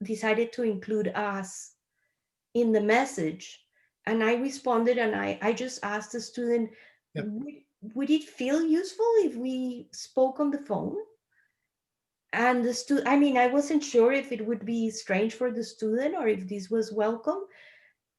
decided to include us in the message. And I responded, and I just asked the student, Yep. would it feel useful if we spoke on the phone? And the student, I wasn't sure if it would be strange for the student or if this was welcome.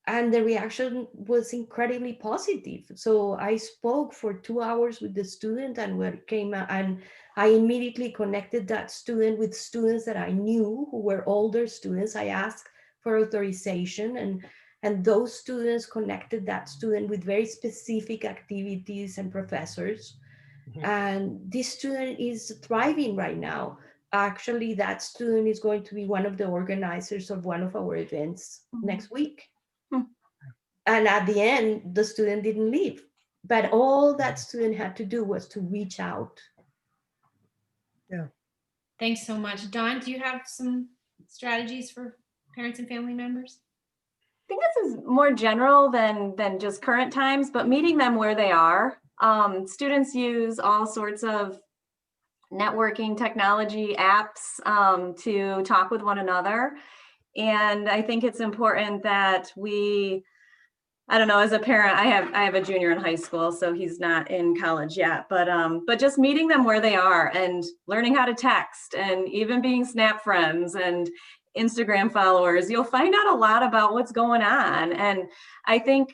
And the reaction was incredibly positive. So I spoke for 2 hours with the student, and and I immediately connected that student with students that I knew who were older students. I asked for authorization, and those students connected that student with very specific activities and professors. Mm-hmm. And this student is thriving right now. Actually, that student is going to be one of the organizers of one of our events next week. And at the end, the student didn't leave. But all that student had to do was to reach out. Yeah. Thanks so much. Dawn, do you have some strategies for parents and family members? I think this is more general than just current times, but meeting them where they are. Students use all sorts of networking technology apps to talk with one another. And I think it's important that I don't know, as a parent, I have a junior in high school, so he's not in college yet, but just meeting them where they are and learning how to text and even being Snap friends and Instagram followers, you'll find out a lot about what's going on. And I think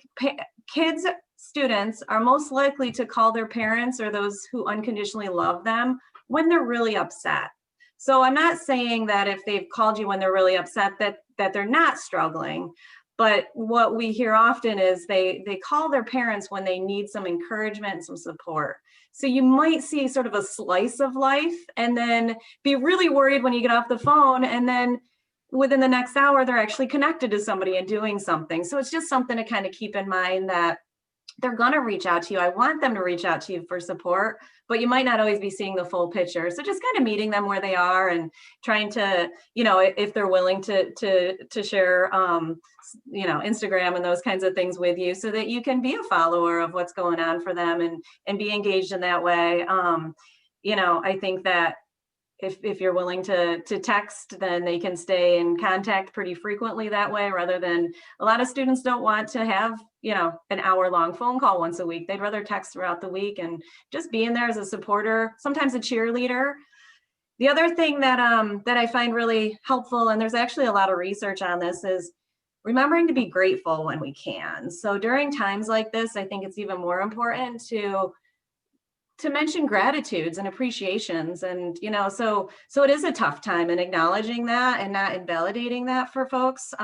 students are most likely to call their parents or those who unconditionally love them when they're really upset. So I'm not saying that if they've called you when they're really upset that they're not struggling, but what we hear often is they call their parents when they need some encouragement and some support. So you might see sort of a slice of life and then be really worried when you get off the phone, and then within the next hour, they're actually connected to somebody and doing something. So it's just something to kind of keep in mind that they're going to reach out to you. I want them to reach out to you for support, but you might not always be seeing the full picture. So just kind of meeting them where they are and trying to, if they're willing to share, Instagram and those kinds of things with you so that you can be a follower of what's going on for them and be engaged in that way. I think that if you're willing to text, then they can stay in contact pretty frequently that way, rather than a lot of students don't want to have, an hour-long phone call once a week. They'd rather text throughout the week and just being there as a supporter, sometimes a cheerleader. The other thing that I find really helpful, and there's actually a lot of research on this, is remembering to be grateful when we can. So during times like this, I think it's even more important to mention gratitudes and appreciations. And, so it is a tough time, and acknowledging that and not invalidating that for folks.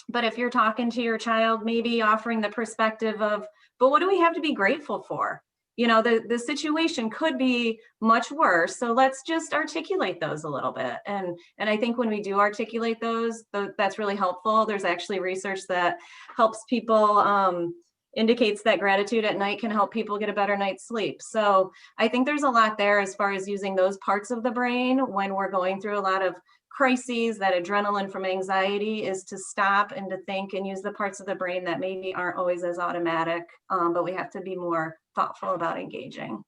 But if you're talking to your child, maybe offering the perspective of, but what do we have to be grateful for? You know, the situation could be much worse. So let's just articulate those a little bit. And I think when we do articulate those, that's really helpful. There's actually research that helps people, indicates that gratitude at night can help people get a better night's sleep. So I think there's a lot there as far as using those parts of the brain when we're going through a lot of crises. That adrenaline from anxiety is to stop and to think and use the parts of the brain that maybe aren't always as automatic, but we have to be more thoughtful about engaging.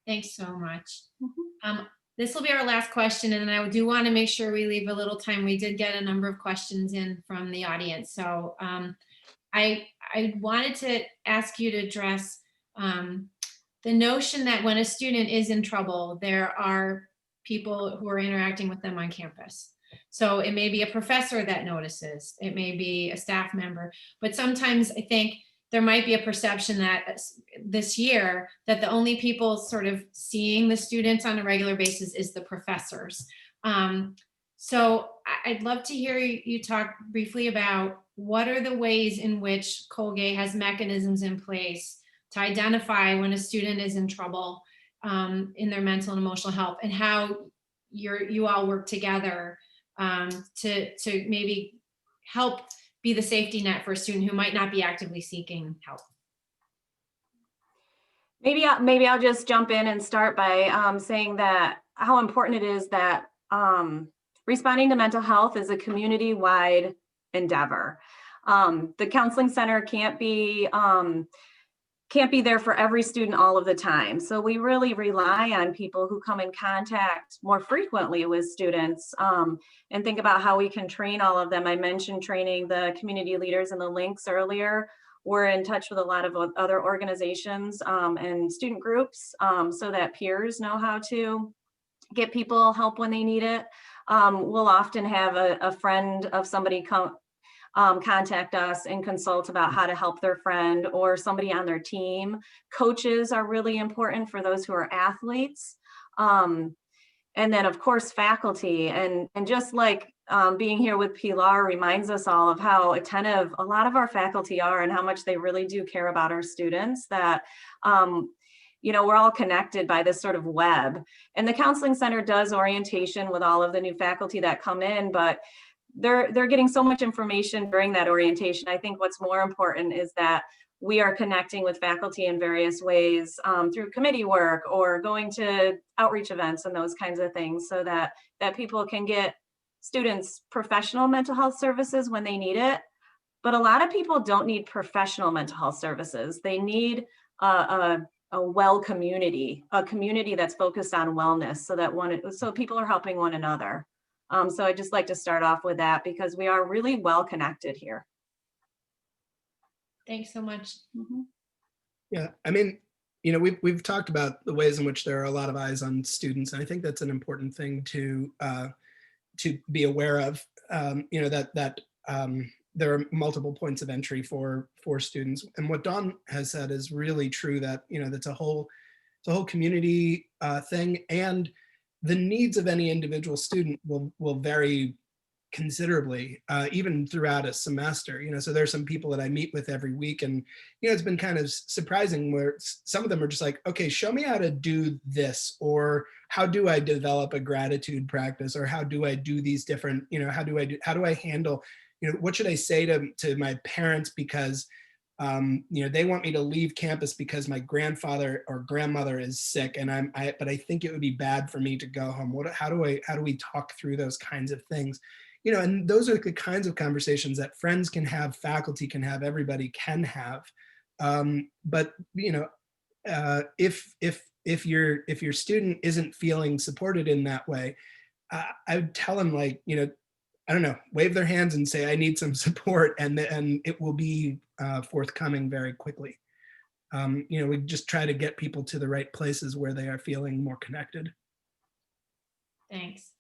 Thanks so much. Mhm. This will be our last question, and I do want to make sure we leave a little time. We did get a number of questions in from the audience. So I wanted to ask you to address the notion that when a student is in trouble, there are people who are interacting with them on campus. So it may be a professor that notices, it may be a staff member, but sometimes I think there might be a perception that this year that the only people sort of seeing the students on a regular basis is the professors. So I'd love to hear you talk briefly about what are the ways in which Colgate has mechanisms in place to identify when a student is in trouble in their mental and emotional health, and how you all work together to maybe help be the safety net for a student who might not be actively seeking help. Maybe I'll just jump in and start by saying that how important it is that responding to mental health is a community-wide endeavor. The counseling center can't be there for every student all of the time. So we really rely on people who come in contact more frequently with students, and think about how we can train all of them. I mentioned training the community leaders and the links earlier. We're in touch with a lot of other organizations and student groups so that peers know how to get people help when they need it. We'll often have a friend of somebody contact us and consult about how to help their friend or somebody on their team. Coaches are really important for those who are athletes. And then of course, faculty, and just like being here with Pilar reminds us all of how attentive a lot of our faculty are and how much they really do care about our students, that you know, we're all connected by this sort of web. And the counseling center does orientation with all of the new faculty that come in, but they're getting so much information during that orientation. I think what's more important is that we are connecting with faculty in various ways through committee work or going to outreach events and those kinds of things, so that people can get students professional mental health services when they need it. But a lot of people don't need professional mental health services. They need a well community, a community that's focused on wellness, so that so people are helping one another. So I'd just like to start off with that because we are really well connected here. Thanks so much. Mm-hmm. Yeah, I mean, you know, we've talked about the ways in which there are a lot of eyes on students, and I think that's an important thing to be aware of. You know, that there are multiple points of entry for students, and what Dawn has said is really true. That, you know, it's a whole community thing, and the needs of any individual student will vary considerably, even throughout a semester. You know, so there's some people that I meet with every week, and you know, it's been kind of surprising where some of them are just like, okay, show me how to do this, or how do I develop a gratitude practice, or how do I do these different, you know, how do I handle, you know, what should I say to my parents because you know, they want me to leave campus because my grandfather or grandmother is sick, and but I think it would be bad for me to go home. How do we talk through those kinds of things? You know, and those are the kinds of conversations that friends can have, faculty can have, everybody can have. But you know, if your student isn't feeling supported in that way, I would tell them, like, you know, I don't know, wave their hands and say, I need some support, and it will be forthcoming very quickly. You know, we just try to get people to the right places where they are feeling more connected. Thanks.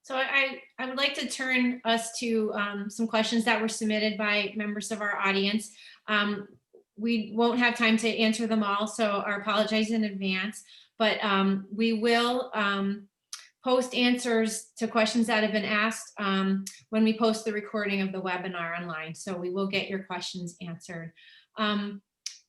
So I would like to turn us to some questions that were submitted by members of our audience. We won't have time to answer them all, so I apologize in advance, but we will post answers to questions that have been asked when we post the recording of the webinar online. So we will get your questions answered. Dawn,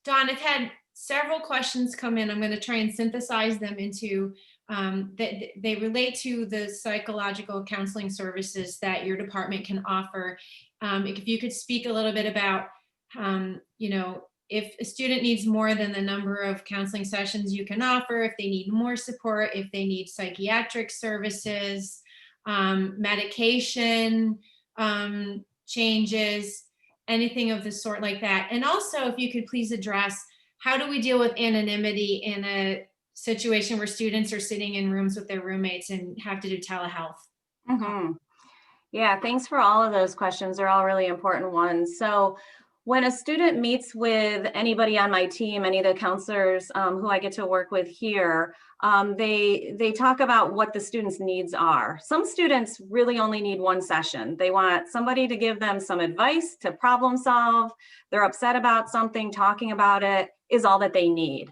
I've had several questions come in. I'm going to try and synthesize them into they relate to the psychological counseling services that your department can offer. If you could speak a little bit about, if a student needs more than the number of counseling sessions you can offer, if they need more support, if they need psychiatric services, medication changes, anything of the sort like that. And also, if you could please address, how do we deal with anonymity in a situation where students are sitting in rooms with their roommates and have to do telehealth? Yeah, thanks for all of those questions. They're all really important ones. So when a student meets with anybody on my team, any of the counselors who I get to work with here, they talk about what the students' needs are. Some students really only need one session. They want somebody to give them some advice to problem solve. They're upset about something, talking about it is all that they need.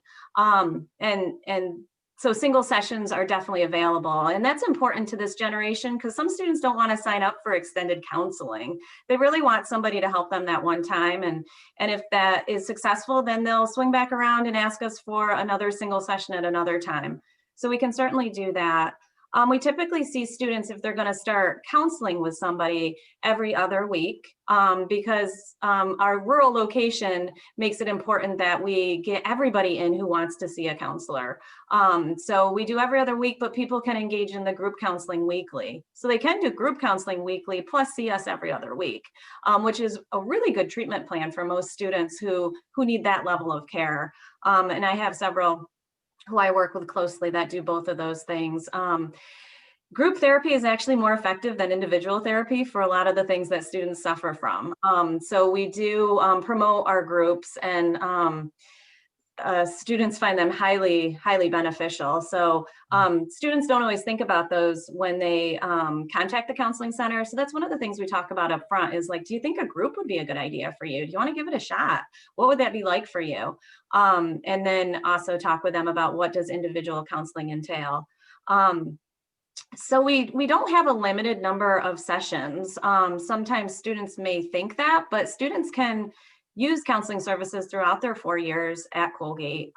So single sessions are definitely available, and that's important to this generation because some students don't want to sign up for extended counseling. They really want somebody to help them that one time, and if that is successful, then they'll swing back around and ask us for another single session at another time. So we can certainly do that. We typically see students, if they're going to start counseling with somebody, every other week because our rural location makes it important that we get everybody in who wants to see a counselor. So we do every other week, but people can engage in the group counseling weekly. So they can do group counseling weekly plus see us every other week, which is a really good treatment plan for most students who need that level of care. And I have several who I work with closely that do both of those things. Group therapy is actually more effective than individual therapy for a lot of the things that students suffer from. So we do promote our groups, and students find them highly, highly beneficial. So students don't always think about those when they contact the counseling center. So that's one of the things we talk about up front is like, do you think a group would be a good idea for you? Do you want to give it a shot? What would that be like for you? And then also talk with them about what does individual counseling entail. So we don't have a limited number of sessions. Sometimes students may think that, but students can use counseling services throughout their 4 years at Colgate.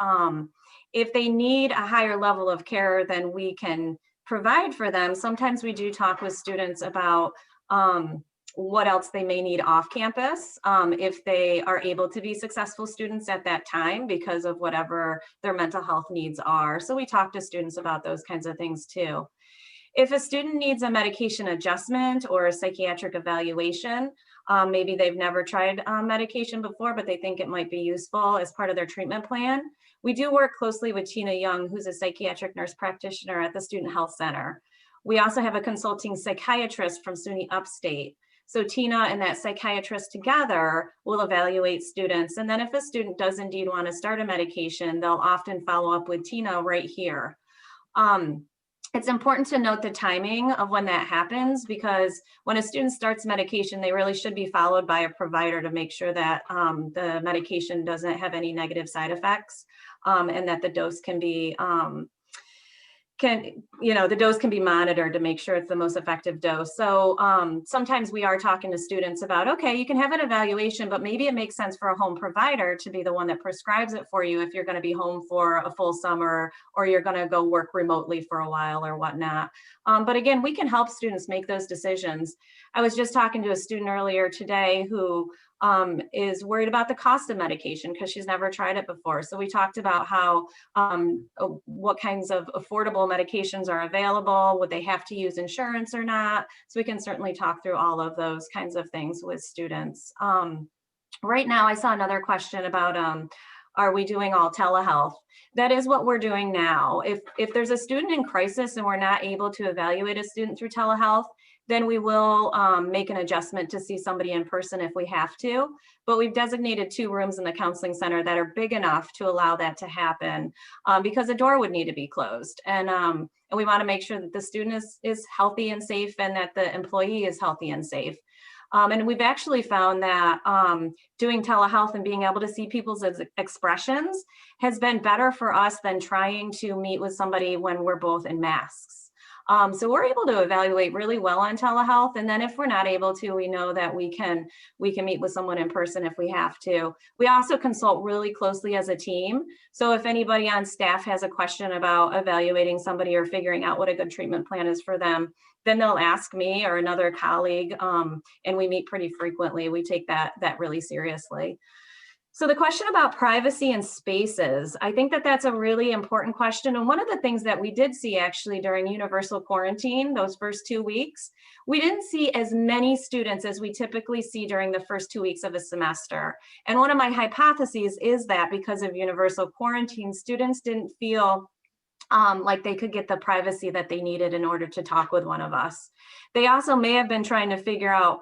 If they need a higher level of care than we can provide for them, sometimes we do talk with students about what else they may need off campus if they are able to be successful students at that time because of whatever their mental health needs are. So we talk to students about those kinds of things too. If a student needs a medication adjustment or a psychiatric evaluation, maybe they've never tried medication before, but they think it might be useful as part of their treatment plan. We do work closely with Tina Young, who's a psychiatric nurse practitioner at the Student Health Center. We also have a consulting psychiatrist from SUNY Upstate. So Tina and that psychiatrist together will evaluate students. And then if a student does indeed want to start a medication, they'll often follow up with Tina right here. It's important to note the timing of when that happens because when a student starts medication, they really should be followed by a provider to make sure that the medication doesn't have any negative side effects and that the dose can be the dose can be monitored to make sure it's the most effective dose. So sometimes we are talking to students about, okay, you can have an evaluation, but maybe it makes sense for a home provider to be the one that prescribes it for you if you're going to be home for a full summer or you're going to go work remotely for a while or whatnot. But again, we can help students make those decisions. I was just talking to a student earlier today who is worried about the cost of medication because she's never tried it before. So we talked about how what kinds of affordable medications are available, would they have to use insurance or not? So we can certainly talk through all of those kinds of things with students. Right now, I saw another question about are we doing all telehealth? That is what we're doing now. If there's a student in crisis and we're not able to evaluate a student through telehealth, then we will make an adjustment to see somebody in person if we have to. But we've designated 2 rooms in the counseling center that are big enough to allow that to happen because a door would need to be closed. And we want to make sure that the student is healthy and safe and that the employee is healthy and safe. And we've actually found that doing telehealth and being able to see people's expressions has been better for us than trying to meet with somebody when we're both in masks. So we're able to evaluate really well on telehealth. And then if we're not able to, we know that we can meet with someone in person if we have to. We also consult really closely as a team. So if anybody on staff has a question about evaluating somebody or figuring out what a good treatment plan is for them, then they'll ask me or another colleague, and we meet pretty frequently. We take that really seriously. So the question about privacy and spaces, I think that that's a really important question. And one of the things that we did see actually during universal quarantine, those first 2 weeks, we didn't see as many students as we typically see during the first 2 weeks of a semester. And one of my hypotheses is that because of universal quarantine, students didn't feel like they could get the privacy that they needed in order to talk with one of us. They also may have been trying to figure out,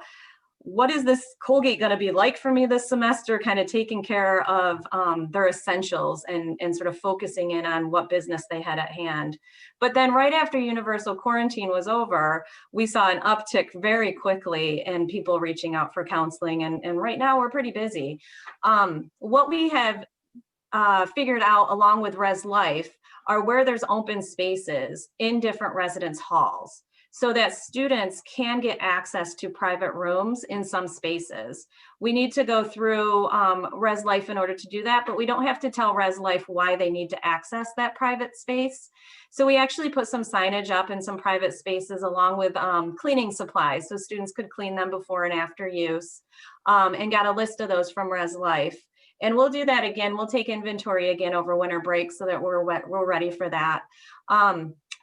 what is this Colgate going to be like for me this semester, kind of taking care of their essentials and sort of focusing in on what business they had at hand. But then right after universal quarantine was over, we saw an uptick very quickly in people reaching out for counseling. And right now we're pretty busy. What we have figured out along with Res Life are where there's open spaces in different residence halls, so that students can get access to private rooms in some spaces. We need to go through Res Life in order to do that, but we don't have to tell Res Life why they need to access that private space. So we actually put some signage up in some private spaces along with cleaning supplies, so students could clean them before and after use, and got a list of those from Res Life. And we'll do that again. We'll take inventory again over winter break so that we're ready for that.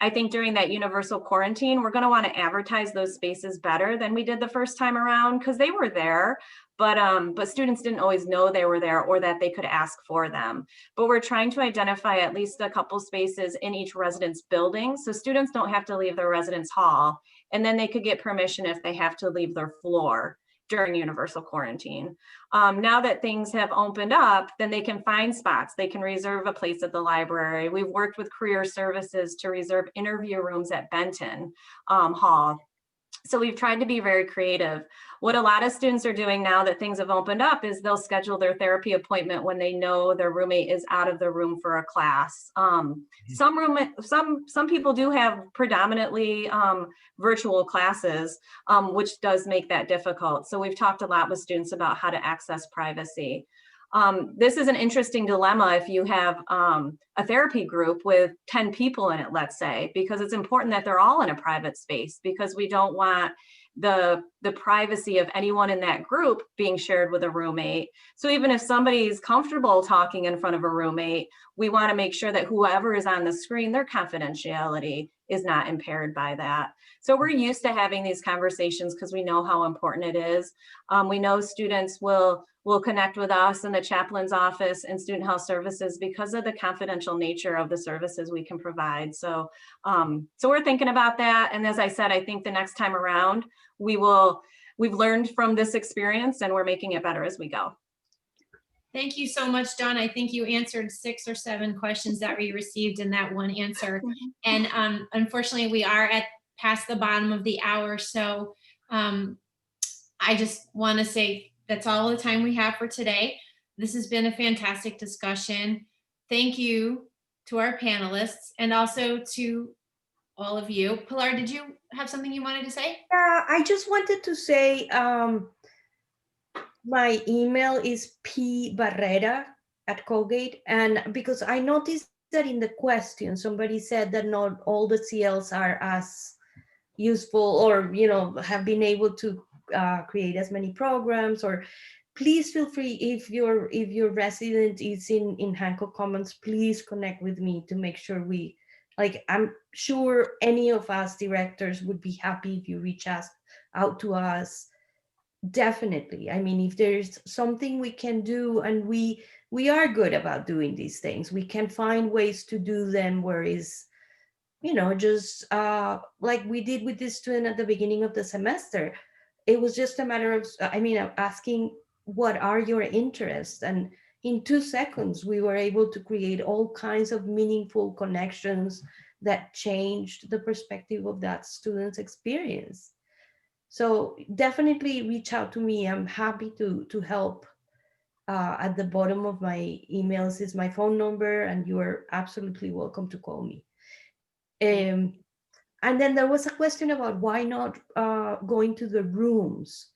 I think during that universal quarantine, we're going to want to advertise those spaces better than we did the first time around, because they were there, but students didn't always know they were there or that they could ask for them. But we're trying to identify at least a couple spaces in each residence building, so students don't have to leave their residence hall, and then they could get permission if they have to leave their floor during universal quarantine. Now that things have opened up, then they can find spots. They can reserve a place at the library. We've worked with career services to reserve interview rooms at Benton Hall. So we've tried to be very creative. What a lot of students are doing now that things have opened up is they'll schedule their therapy appointment when they know their roommate is out of the room for a class. Some people do have predominantly virtual classes, which does make that difficult. So we've talked a lot with students about how to access privacy. This is an interesting dilemma if you have a therapy group with 10 people in it, let's say, because it's important that they're all in a private space, because we don't want the privacy of anyone in that group being shared with a roommate. So even if somebody's comfortable talking in front of a roommate, we want to make sure that whoever is on the screen, their confidentiality is not impaired by that. So we're used to having these conversations because we know how important it is. We know students will connect with us in the chaplain's office and student health services because of the confidential nature of the services we can provide. So we're thinking about that. And as I said, I think the next time around, we've learned from this experience and we're making it better as we go. Thank you so much, Dawn. I think you answered 6 or 7 questions that we received in that one answer. And unfortunately, we are past the bottom of the hour. So I just want to say that's all the time we have for today. This has been a fantastic discussion. Thank you to our panelists and also to all of you. Pilar, did you have something you wanted to say? Yeah, I just wanted to say my email is pbarrera@Colgate, and because I noticed that in the question somebody said that not all the CLs are as useful or have been able to create as many programs. Or please feel free, if your resident is in Hancock Commons, please connect with me to make sure I'm sure any of us directors would be happy if you reach out to us. Definitely. I mean, if there's something we can do, and we are good about doing these things, we can find ways to do them where is, just like we did with this student at the beginning of the semester. It was just a matter of, asking, what are your interests? And in 2 seconds, we were able to create all kinds of meaningful connections that changed the perspective of that student's experience. So definitely reach out to me. I'm happy to help. At the bottom of my emails is my phone number, and you are absolutely welcome to call me. And then there was a question about why not going to the rooms.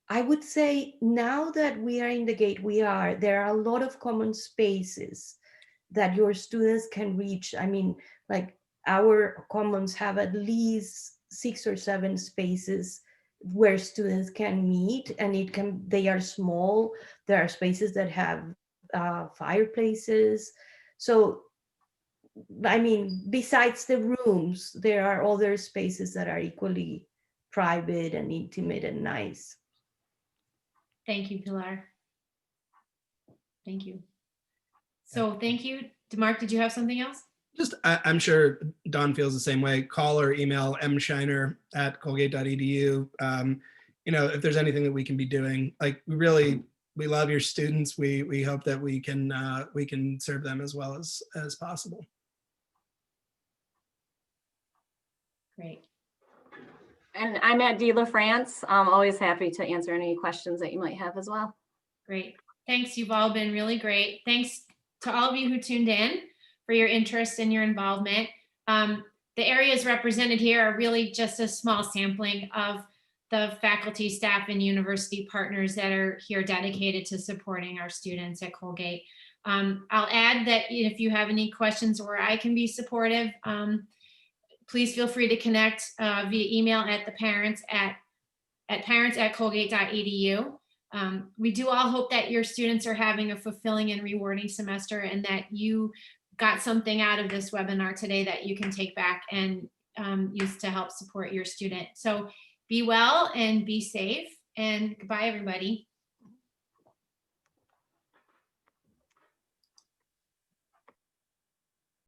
I would say now that we are in the gate, there are a lot of common spaces that your students can reach. I mean, like our commons have at least 6 or 7 spaces where students can meet, and they are small. There are spaces that have fireplaces. So, I mean, besides the rooms, there are other spaces that are equally private and intimate and nice. Thank you, Pilar. Thank you. So thank you. Mark, did you have something else? Just, I'm sure Dawn feels the same way. Call or email mshiner@colgate.edu. You know, if there's anything that we can be doing, like we love your students. We hope that we can serve them as well as possible. Great. And I'm at De La France. I'm always happy to answer any questions that you might have as well. Great. Thanks. You've all been really great. Thanks to all of you who tuned in for your interest and your involvement. The areas represented here are really just a small sampling of the faculty, staff, and university partners that are here dedicated to supporting our students at Colgate. I'll add that if you have any questions or I can be supportive, please feel free to connect via email at the parents at parents@colgate.edu. We do all hope that your students are having a fulfilling and rewarding semester, and that you got something out of this webinar today that you can take back and use to help support your student. So be well and be safe, and goodbye, everybody.